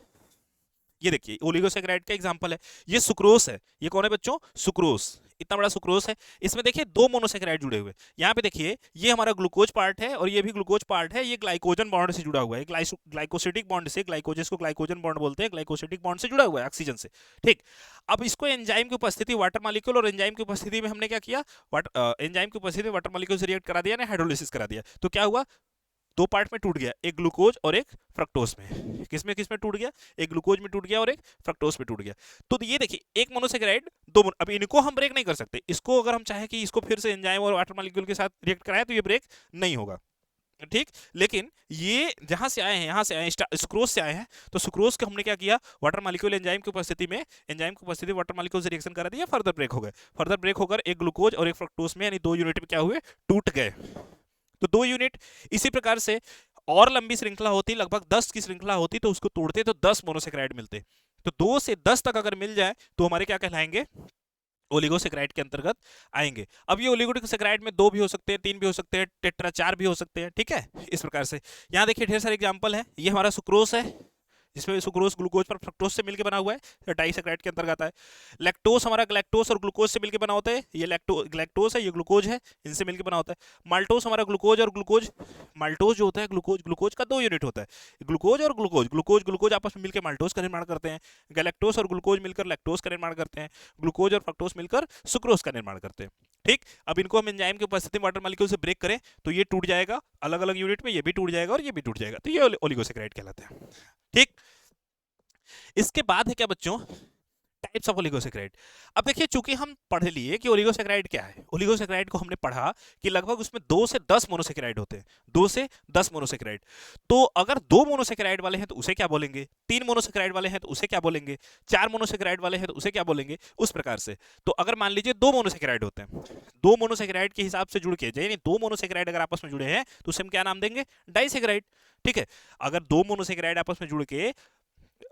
ये देखिए ओलिगोसेक्राइड का एग्जांपल है, ये सुक्रोस है। ये कौन है बच्चों? सुक्रोस। इतना बड़ा सुक्रोस है, इसमें देखिए 2 मोनोसेक्राइड जुड़े हुए। यहाँ पे देखिए ये हमारा ग्लूकोज पार्ट है और ये भी ग्लूकोज पार्ट है, ये ग्लाइकोजन बॉन्ड से जुड़ा हुआ है, ग्लाइकोसिटिक बॉन्ड से, ग्लाइकोजेस को ग्लाइकोजन बॉन्ड बोलते हैं, ग्लाइकोसिटिक बॉन्ड से जुड़ा हुआ है ऑक्सीजन से, ठीक। अब इसको एंजाइम की उपस्थिति, वाटर मॉलिक्यूल और एंजाइम की उपस्थिति में हमने क्या किया? एंजाइम की उपस्थिति में वाटर मॉलिक्यूल से रिएक्ट करा दिया ना, हाइड्रोलिसिस करा दिया, तो क्या हुआ? 2 पार्ट में टूट गया, एक ग्लूकोज और एक फ्रक्टोज में। किसमें किसमें टूट गया? एक ग्लूकोज में टूट गया और एक फ्रक्टोज में टूट गया। तो ये देखिए एक मोनोसेक्राइड, 2 अब इनको हम ब्रेक नहीं कर सकते, इसको अगर हम चाहे कि इसको फिर से एंजाइम और वाटर मॉलिक्यूल के साथ रिएक्ट कराए तो ये ब्रेक नहीं होगा, ठीक। लेकिन ये जहां से आए हैं, यहाँ से आए हैं, सुक्रोज से आए हैं, तो सुक्रोज को हमने क्या किया? वाटर मॉलिक्यूल एंजाइम की उपस्थिति में, एंजाइम की उपस्थिति में वाटर मॉलिक्यूल से रिएक्शन करा दिया, फर्दर ब्रेक हो गए। फर्दर ब्रेक होकर एक ग्लूकोज और एक फ्रक्टोज में, यानी 2 यूनिट में क्या हुए? टूट गए। तो 2 यूनिट। इसी प्रकार से और लंबी श्रृंखला होती, लगभग 10 की श्रृंखला होती, तो उसको तोड़ते तो 10 मोनोसेक्राइड मिलते। तो 2 से 10 तक अगर मिल जाए तो हमारे क्या कहलाएंगे? ओलिगोसेक्राइड के अंतर्गत आएंगे। अब ये ओलिगोसेक्राइड में 2 भी हो सकते हैं, 3 भी हो सकते हैं, टेट्रा 4 भी हो सकते हैं, ठीक है। इस प्रकार से यहाँ देखिए ढेर सारे एग्जांपल है। ये हमारा सुक्रोस है, जिसमें सुक्रोज ग्लूकोज पर फ्रक्टोज से मिलकर बना हुआ है, डाइसेक्राइड के अंतर्गत आता है। लैक्टोस हमारा ग्लैक्टोस और ग्लूकोज से मिलकर बना होता है, ये ग्लैक्टोस है, ये ग्लूकोज है, इनसे मिलकर बना होता है। माल्टोस हमारा ग्लूकोज और ग्लूकोज, माल्टोज जो होता है ग्लूकोज का 2 यूनिट होता है, ग्लूकोज और ग्लूकोज आपस में मिलकर माल्टोस का निर्माण करते हैं। गैलेक्टोस और ग्लूकोज मिलकर लैक्टोस का निर्माण करते हैं। ग्लूकोज और फ्रक्टोस मिलकर सुक्रोज का निर्माण करते हैं, ठीक। अब इनको हम एंजाइम की उपस्थिति में वाटर मॉलिक्यूल से ब्रेक करें तो ये टूट जाएगा अलग अलग यूनिट में, ये भी टूट जाएगा और ये भी टूट जाएगा, तो ये ओलिगोसेक्राइड कहलाते हैं, ठीक। इसके बाद है क्या बच्चों? Types of oligosaccharide. अब देखिए चूंकि हम पढ़ लिए कि ओलिगोसेक्राइड क्या है, ओलिगोसेक्राइड को हमने पढ़ा कि लगभग उसमें 2 से 10 मोनोसेक्राइड होते हैं, 2 से 10 मोनोसेक्राइड। तो अगर 2 मोनोसेक्राइड वाले हैं तो उसे क्या बोलेंगे? 3 मोनोसेक्राइड वाले हैं तो उसे क्या बोलेंगे? 4 मोनोसेक्राइड वाले हैं तो उसे क्या बोलेंगे? उस प्रकार से। तो अगर मान लीजिए 2 मोनोसेक्राइड होते हैं, 2 मोनोसेक्राइड के हिसाब से जुड़ के, यानी 2 मोनोसेक्राइड अगर आपस में जुड़े हैं तो उसे हम क्या नाम देंगे? डाइसेक्राइड, ठीक है। अगर 2 मोनोसेक्राइड आपस में जुड़ के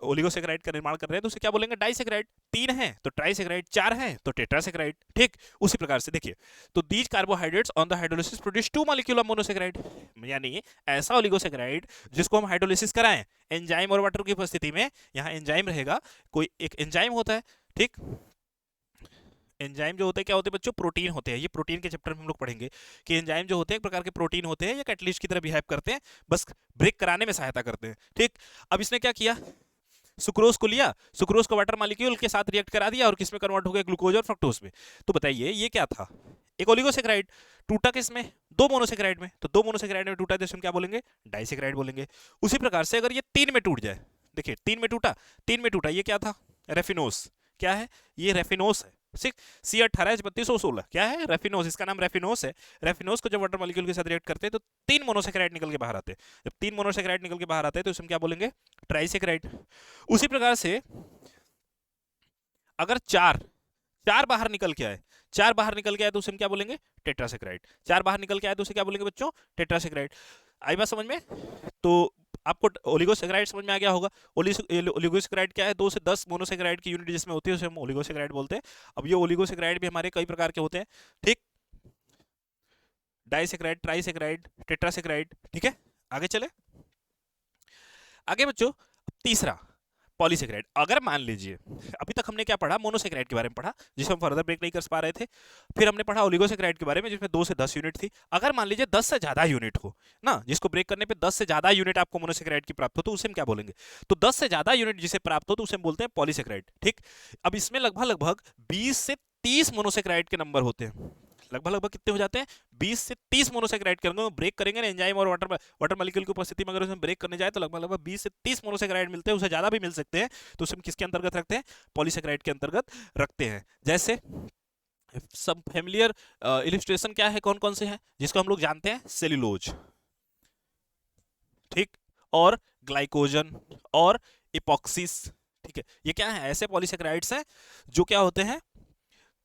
ओलिगोसेक्राइड का निर्माण कर रहे हैं तो उसे क्या बोलेंगे? डाइसेक्राइड। 3 है तो ट्राइसेक्राइड, 4 है तो टेट्रासेक्राइड, ठीक। उसी प्रकार से देखिए, तो these carbohydrates on the hydrolysis produce 2 molecule of monosaccharide, यानी ऐसा ओलिगोसेक्राइड जिसको हम हाइड्रोलिसिस कराएं एंजाइम और वाटर की उपस्थिति में, यहाँ एंजाइम रहेगा, कोई एक एंजाइम होता है, ठीक। एंजाइम जो होते हैं क्या होते हैं बच्चों? प्रोटीन होते हैं। ये प्रोटीन के चैप्टर में हम लोग पढ़ेंगे कि एंजाइम जो होते हैं एक प्रकार के प्रोटीन होते हैं, ये कैटलिस्ट की तरह बिहेव करते हैं, बस ब्रेक कराने में सहायता करते हैं। ठीक, अब इसने क्या किया, सुक्रोज को लिया, सुक्रोज को वाटर मॉलिक्यूल के साथ रिएक्ट करा दिया और किसमें कन्वर्ट हो गया? ग्लूकोज और फ्रक्टोज में। तो बताइए ये क्या था? एक ओलिगोसेक्राइड। टूटा किसमें? दो मोनोसेक्राइड में। तो दो मोनोसेक्राइड में टूटा तो इसमें क्या बोलेंगे? डाइसेक्राइड बोलेंगे। उसी प्रकार से अगर ये तीन में टूट जाए, देखिए तीन में टूटा, तीन में टूटा, ये क्या था? रेफिनोस। क्या है? ये रेफिनोस है। C18H32O16 क्या है? रेफिनोस। इसका नाम रेफिनोस है। रेफिनोस को जब वाटर मॉलिक्यूल के साथ रिएक्ट करते हैं तो तीन मोनोसेक्राइड निकल के बाहर आते हैं। जब तीन मोनोसेक्राइड निकल के बाहर आते हैं तो इसमें क्या बोलेंगे? ट्राइसेक्राइड। उसी प्रकार से अगर चार चार बाहर निकल के आए, चार बाहर निकल के आए तो उसे हम क्या बोलेंगे? टेट्रासेक्राइड। चार बाहर निकल के आए तो उसे क्या बोलेंगे बच्चों? टेट्रासेक्राइड। आई बात समझ में? तो आपको ओलिगोसेक्राइड समझ में आ गया होगा। ओलिगोसेक्राइड क्या है? 2 से 10 मोनोसेक्राइड की यूनिट जिसमें होती है उसे हम ओलिगोसेक्राइड बोलते हैं। अब ये ओलिगोसेक्राइड भी हमारे कई प्रकार के होते हैं। ठीक, डाइसेक्राइड, ट्राइसेक्राइड, टेट्रासेक्राइड। ठीक है, आगे चले। आगे बच्चों तीसरा पॉलीसेक्राइड। अगर मान लीजिए अभी तक हमने क्या पढ़ा? मोनोसेक्राइड के बारे में पढ़ा जिसे हम फर्दर ब्रेक नहीं कर पा रहे थे। फिर हमने पढ़ा ओलिगोसेक्राइड के बारे में जिसमें 2 से 10 यूनिट थी। अगर मान लीजिए 10 से ज्यादा यूनिट हो ना, जिसको ब्रेक करने पे 10 से ज्यादा यूनिट आपको मोनोसेक्राइड की प्राप्त हो तो उसे हम क्या बोलेंगे? तो 10 से ज्यादा यूनिट जिसे प्राप्त हो तो उसे हम बोलते हैं पॉलीसेक्राइड। ठीक, अब इसमें लगभग लगभग 20 से 30 मोनोसेक्राइड के नंबर होते हैं। लगभग लगभग कितने हो जाते हैं? 20 से 30 मोनोसेक्राइड के अंदर ब्रेक करेंगे ना एंजाइम और वाटर मॉलिक्यूल की उपस्थिति में, अगर उसमें ब्रेक करने जाए तो लगभग लगभग 20 से 30 मोनोसेक्राइड मिलते हैं। उससे ज्यादा भी मिल सकते हैं। तो उसे हम किसके अंतर्गत रखते हैं? पॉलीसेक्राइड के अंतर्गत रखते हैं। जैसे सब फैमिलियर इलिस्ट्रेशन क्या है, कौन कौन से हैं जिसको हम लोग जानते हैं? सेल्यूलोज, ठीक, और ग्लाइकोजन और इपॉक्सिस। ठीक है, ये क्या है? ऐसे पॉलीसेक्राइड्स हैं जो क्या होते हैं,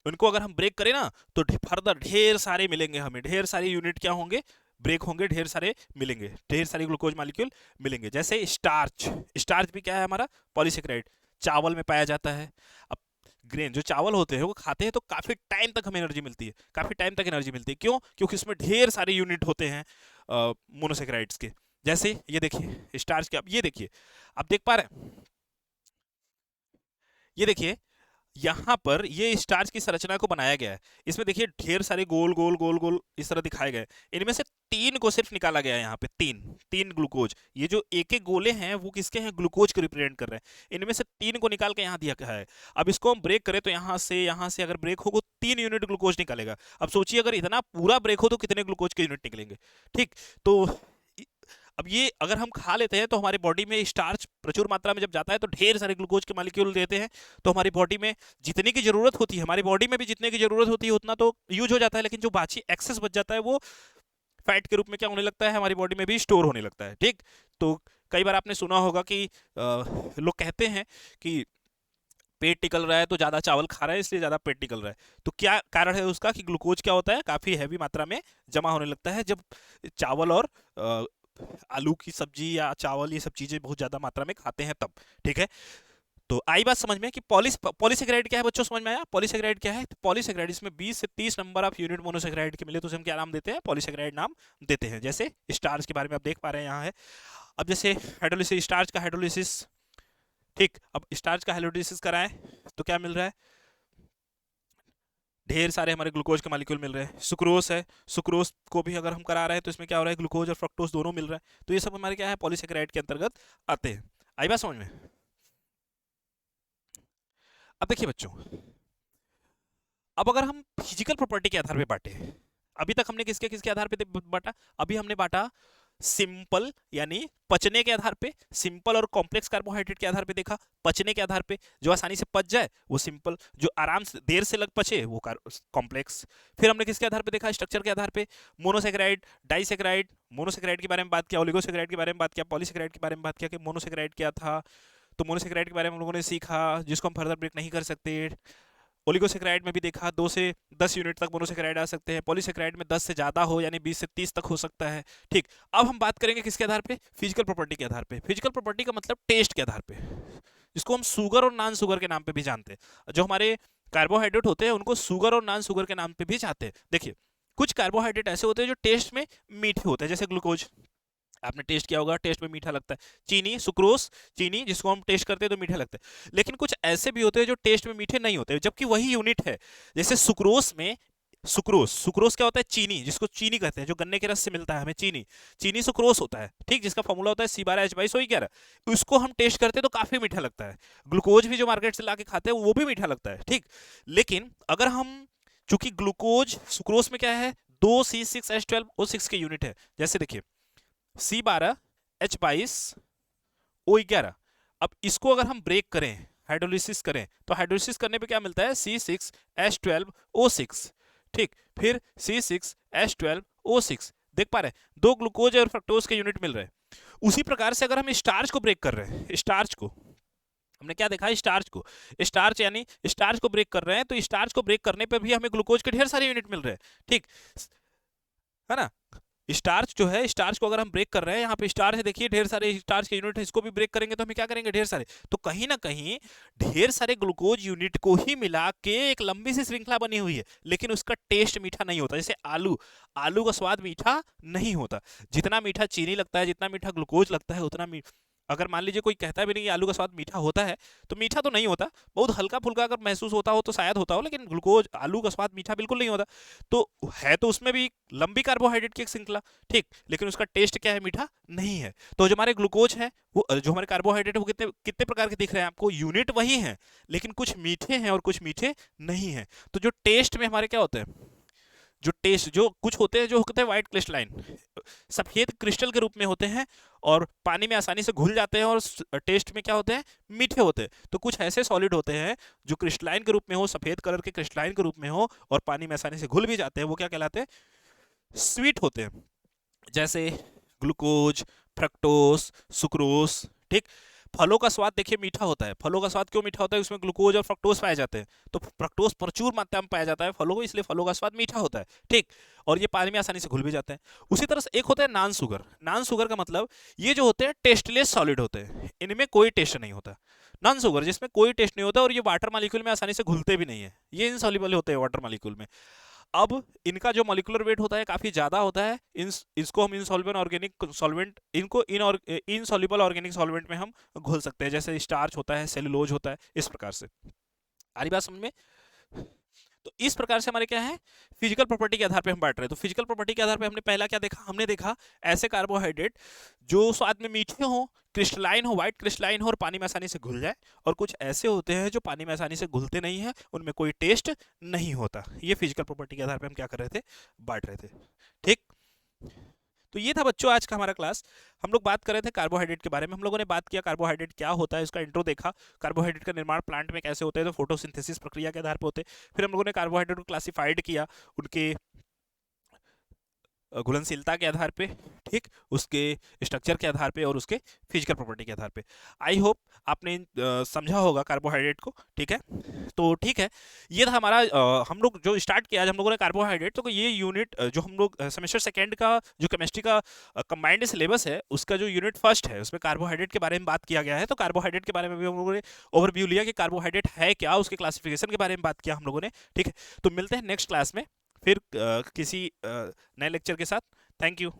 उनको अगर हम ब्रेक करें ना तो फर्दर ढेर सारे मिलेंगे हमें, ढेर सारे यूनिट क्या होंगे? ब्रेक होंगे, ढेर सारे मिलेंगे, ढेर सारे ग्लूकोज मॉलिक्यूल मिलेंगे। जैसे स्टार्च, स्टार्च भी क्या है हमारा? पॉलीसेक्राइड। चावल में पाया जाता है। अब ग्रेन जो चावल होते हैं वो खाते हैं तो काफी टाइम तक हमें एनर्जी मिलती है, काफी टाइम तक एनर्जी मिलती है। क्यों? क्योंकि उसमें ढेर सारे यूनिट होते हैं मोनोसेक्राइड्स के। जैसे ये देखिए स्टार्च के, अब ये देखिए, आप देख पा रहे हैं? ये देखिए यहाँ पर ये स्टार्च की संरचना को बनाया गया है। इसमें देखिए ढेर सारे गोल गोल गोल गोल इस तरह दिखाए गए। इनमें से तीन को सिर्फ निकाला गया है यहाँ पे, तीन तीन ग्लूकोज। ये जो एक एक गोले हैं वो किसके हैं? ग्लूकोज को रिप्रेजेंट कर रहे हैं। इनमें से तीन को निकाल के यहाँ दिया गया है। अब इसको हम ब्रेक करें तो यहाँ से अगर ब्रेक होगा 3 यूनिट ग्लूकोज निकलेगा। अब सोचिए अगर इतना पूरा ब्रेक हो तो कितने ग्लूकोज के यूनिट निकलेंगे? ठीक, तो अब ये अगर हम खा लेते हैं तो हमारे बॉडी में स्टार्च प्रचुर मात्रा में जब जाता है तो ढेर सारे ग्लूकोज के मॉलिक्यूल देते हैं। तो हमारी बॉडी में जितने की जरूरत होती है, हमारी बॉडी में भी जितने की जरूरत होती है उतना तो यूज हो जाता है, लेकिन जो बाकी एक्सेस बच जाता है वो फैट के रूप में क्या होने लगता है? हमारी बॉडी में भी स्टोर होने लगता है। ठीक, तो कई बार आपने सुना होगा कि लोग कहते हैं कि पेट निकल रहा है तो ज्यादा चावल खा रहा है इसलिए ज्यादा पेट निकल रहा है। तो क्या कारण है उसका? कि ग्लूकोज क्या होता है? काफी हैवी मात्रा में जमा होने लगता है जब चावल और आलू की सब्जी या चावल ये सब चीजें बहुत ज्यादा मात्रा में खाते हैं तब। ठीक है, तो आई बात समझ में कि पॉलीसेक्राइड क्या है बच्चों? समझ में आया? पॉलीसेक्राइड क्या है? पॉलीसेक्राइड इसमें 20 से 30 नंबर ऑफ यूनिट मोनोसेक्राइड के मिले तो उसे हम क्या नाम देते हैं? पॉलीसेक्राइड नाम देते हैं। जैसे स्टार्च के बारे में आप देख पा रहे हैं यहाँ है। अब जैसे हाइड्रोलिसिस, स्टार्च का हाइड्रोलिसिस। ठीक, अब स्टार्च का हाइड्रोलिसिस कराएं तो क्या मिल रहा है? ढेर सारे हमारे ग्लूकोज के मॉलिक्यूल मिल रहे हैं। सुक्रोज है, सुक्रोज को भी अगर हम करा रहे हैं तो इसमें क्या हो रहा है? ग्लूकोज और फ्रक्टोज दोनों मिल रहा है। तो ये सब हमारे क्या है? पॉलीसेक्राइड के अंतर्गत आते हैं। आई बात समझ में? अब देखिए बच्चों, अब अगर हम फिजिकल प्रॉपर्टी के आधार पे बांटे, अभी तक हमने किसके किसके आधार पे बांटा? अभी हमने बांटा सिंपल यानी पचने के आधार पे, सिंपल और कॉम्प्लेक्स कार्बोहाइड्रेट के आधार पे देखा। पचने के आधार पे जो आसानी से पच जाए वो सिंपल, जो आराम से देर से लग पचे वो कॉम्प्लेक्स। फिर हमने किसके आधार पे देखा? स्ट्रक्चर के आधार पे, मोनोसेक्राइड, डाइसेक्राइड। मोनोसेक्राइड के बारे में बात किया, ओलिगोसेक्राइड के बारे में बात किया, पॉलीसेक्राइड के बारे में बात किया कि मोनोसेक्राइड क्या था। तो मोनोसेक्राइड के बारे में हम लोगों ने सीखा जिसको हम फर्दर ब्रेक नहीं कर सकते। ओलिगोसेक्राइड में भी देखा 2 से 10 यूनिट तक मोनोसेक्राइड आ सकते हैं। पॉलीसेक्राइड में 10 से ज्यादा हो यानी 20 से 30 तक हो सकता है। ठीक, अब हम बात करेंगे किसके आधार पे? फिजिकल प्रॉपर्टी के आधार पे। फिजिकल प्रॉपर्टी का मतलब टेस्ट के आधार पे, जिसको हम शुगर और नॉन शुगर के नाम पे भी जानते हैं। जो हमारे कार्बोहाइड्रेट होते हैं उनको शुगर और नॉन शुगर के नाम पे भी जानते हैं। देखिए कुछ कार्बोहाइड्रेट ऐसे होते हैं जो टेस्ट में मीठे होते हैं, जैसे ग्लूकोज। आपने टेस्ट किया होगा, टेस्ट में मीठा लगता है। चीनी, सुक्रोज, चीनी जिसको हम टेस्ट करते हैं तो मीठा लगता है। लेकिन कुछ ऐसे भी होते हैं जो टेस्ट में मीठे नहीं होते, जबकि वही यूनिट है। जैसे सुक्रोज में, सुक्रोज, सुक्रोज क्या होता है? चीनी, जिसको चीनी कहते हैं, जो गन्ने के रस से मिलता है हमें चीनी, चीनी सुक्रोज होता है, ठीक, जिसका फॉर्मूला होता है C12H2211। उसको हम टेस्ट करते हैं तो काफी मीठा लगता है। ग्लूकोज भी जो मार्केट से लाके खाते हैं वो भी मीठा लगता है, ठीक। लेकिन अगर हम, चूंकि ग्लूकोज, सुक्रोज में क्या है, 2C6H12O6 के यूनिट है। जैसे देखिए C12H22O11। अब इसको अगर हम ब्रेक करें, हाइड्रोलिसिस करें, तो हाइड्रोलिसिस करने पे क्या मिलता है? C6H12O6, ठीक। फिर C6H12O6, देख पा रहे हैं, दो ग्लूकोज और फ्रक्टोज के यूनिट मिल रहे हैं। उसी प्रकार से अगर हम स्टार्च को ब्रेक कर रहे हैं, स्टार्च को हमने क्या देखा? स्टार्च को, स्टार्च यानी स्टार्च को ब्रेक कर रहे हैं, तो स्टार्च को ब्रेक करने पर भी हमें ग्लूकोज के ढेर सारे यूनिट मिल रहे हैं, ठीक है ना। स्टार्च जो है, स्टार्च को अगर हम ब्रेक कर रहे हैं, यहाँ पे स्टार्च है, देखिए ढेर सारे स्टार्च के यूनिट है, इसको भी ब्रेक करेंगे तो हमें क्या करेंगे? ढेर सारे। तो कहीं ना कहीं ढेर सारे ग्लूकोज यूनिट को ही मिला के एक लंबी सी श्रृंखला बनी हुई है, लेकिन उसका टेस्ट मीठा नहीं होता। जैसे आलू, आलू का स्वाद मीठा नहीं होता। जितना मीठा चीनी लगता है, जितना मीठा ग्लूकोज लगता है, उतना अगर मान लीजिए कोई कहता भी नहीं कि आलू का स्वाद मीठा होता है, तो मीठा तो नहीं होता, बहुत हल्का फुल्का अगर महसूस होता हो तो शायद होता हो, लेकिन ग्लूकोज, आलू का स्वाद मीठा बिल्कुल नहीं होता। तो है तो उसमें भी लंबी कार्बोहाइड्रेट की एक श्रृंखला, ठीक, लेकिन उसका टेस्ट क्या है? मीठा नहीं है। तो जो हमारे ग्लूकोज है, वो जो हमारे कार्बोहाइड्रेट है, वो कितने कितने प्रकार के दिख रहे हैं आपको? यूनिट वही है, लेकिन कुछ मीठे हैं और कुछ मीठे नहीं है। तो जो टेस्ट में हमारे क्या होते हैं, जो टेस्ट, जो कुछ होते हैं, जो होते हैं व्हाइट क्रिस्टलाइन, सफेद क्रिस्टल के रूप में होते हैं, और पानी में आसानी से घुल जाते हैं, और टेस्ट में क्या होते हैं? मीठे होते हैं। तो कुछ ऐसे सॉलिड होते हैं जो क्रिस्टलाइन के रूप में हो, सफेद कलर के क्रिस्टलाइन के रूप में हो, और पानी में आसानी से घुल भी जाते हैं, वो क्या कहलाते हैं? स्वीट होते हैं। जैसे ग्लूकोज, फ्रक्टोज, सुक्रोज, ठीक। फलों का स्वाद देखिए मीठा होता है। फलों का स्वाद क्यों मीठा होता है? उसमें ग्लूकोज और फ्रक्टोज पाए जाते हैं, तो फ्रक्टोज प्रचुर मात्रा में पाया जाता है फलों को, इसलिए फलों का स्वाद मीठा होता है, ठीक। और ये पानी में आसानी से घुल भी जाते हैं। उसी तरह से एक होता है नॉन शुगर। नॉन शुगर का मतलब ये जो होते हैं टेस्टलेस सॉलिड होते हैं, इनमें कोई टेस्ट नहीं होता। नॉन शुगर जिसमें कोई टेस्ट नहीं होता, और ये वाटर मॉलिक्यूल में आसानी से घुलते भी नहीं है, ये इनसॉल्युबल होते हैं वाटर मॉलिक्यूल में। अब इनका जो मॉलिक्यूलर वेट होता है काफी ज्यादा होता है। इसको हम इनसॉल्वेंट ऑर्गेनिक सॉल्वेंट, इनको इनसॉल्युबल ऑर्गेनिक सॉल्वेंट में हम घोल सकते हैं, जैसे स्टार्च होता है, सेलुलोज होता है, इस प्रकार से। आ रही बात समझ में? तो इस प्रकार से हमारे क्या है, फिजिकल प्रॉपर्टी के आधार पे हम बांट रहे हैं। तो फिजिकल प्रॉपर्टी के आधार पे हमने पहला क्या देखा? हमने देखा ऐसे कार्बोहाइड्रेट जो स्वाद में मीठे हो, क्रिस्टलाइन हो, व्हाइट क्रिस्टलाइन हो, और पानी में आसानी से घुल जाए, और कुछ ऐसे होते हैं जो पानी में आसानी से घुलते नहीं है, उनमें कोई टेस्ट नहीं होता। ये फिजिकल प्रॉपर्टी के आधार पे हम क्या कर रहे थे? बांट रहे थे, ठीक। तो ये था बच्चों आज का हमारा क्लास। हम लोग बात कर रहे थे कार्बोहाइड्रेट के बारे में। हम लोगों ने बात किया कार्बोहाइड्रेट क्या होता है, इसका इंट्रो देखा, कार्बोहाइड्रेट का निर्माण प्लांट में कैसे होते हैं, तो फोटोसिंथेसिस प्रक्रिया के आधार पर होते हैं। फिर हम लोगों ने कार्बोहाइड्रेट को क्लासिफाइड किया उनके घुलनशीलता के आधार पे, ठीक, उसके स्ट्रक्चर के आधार पे, और उसके फिजिकल प्रॉपर्टी के आधार पे। आई होप आपने समझा होगा कार्बोहाइड्रेट को, ठीक है। तो ठीक है, ये था हमारा हम लोग जो स्टार्ट किया आज हम लोगों ने कार्बोहाइड्रेट। तो ये यूनिट जो हम लोग सेमेस्टर सेकेंड का जो केमिस्ट्री का कंबाइंड सिलेबस है, उसका जो यूनिट फर्स्ट है, उसमें कार्बोहाइड्रेट के बारे में बात किया गया है। तो कार्बोहाइड्रेट के बारे में भी हम लोगों ने ओवरव्यू लिया कि कार्बोहाइड्रेट है क्या, उसके क्लासिफिकेशन के बारे में बात किया हम लोगों ने, ठीक है। तो मिलते हैं नेक्स्ट क्लास में फिर किसी नए लेक्चर के साथ। Thank you.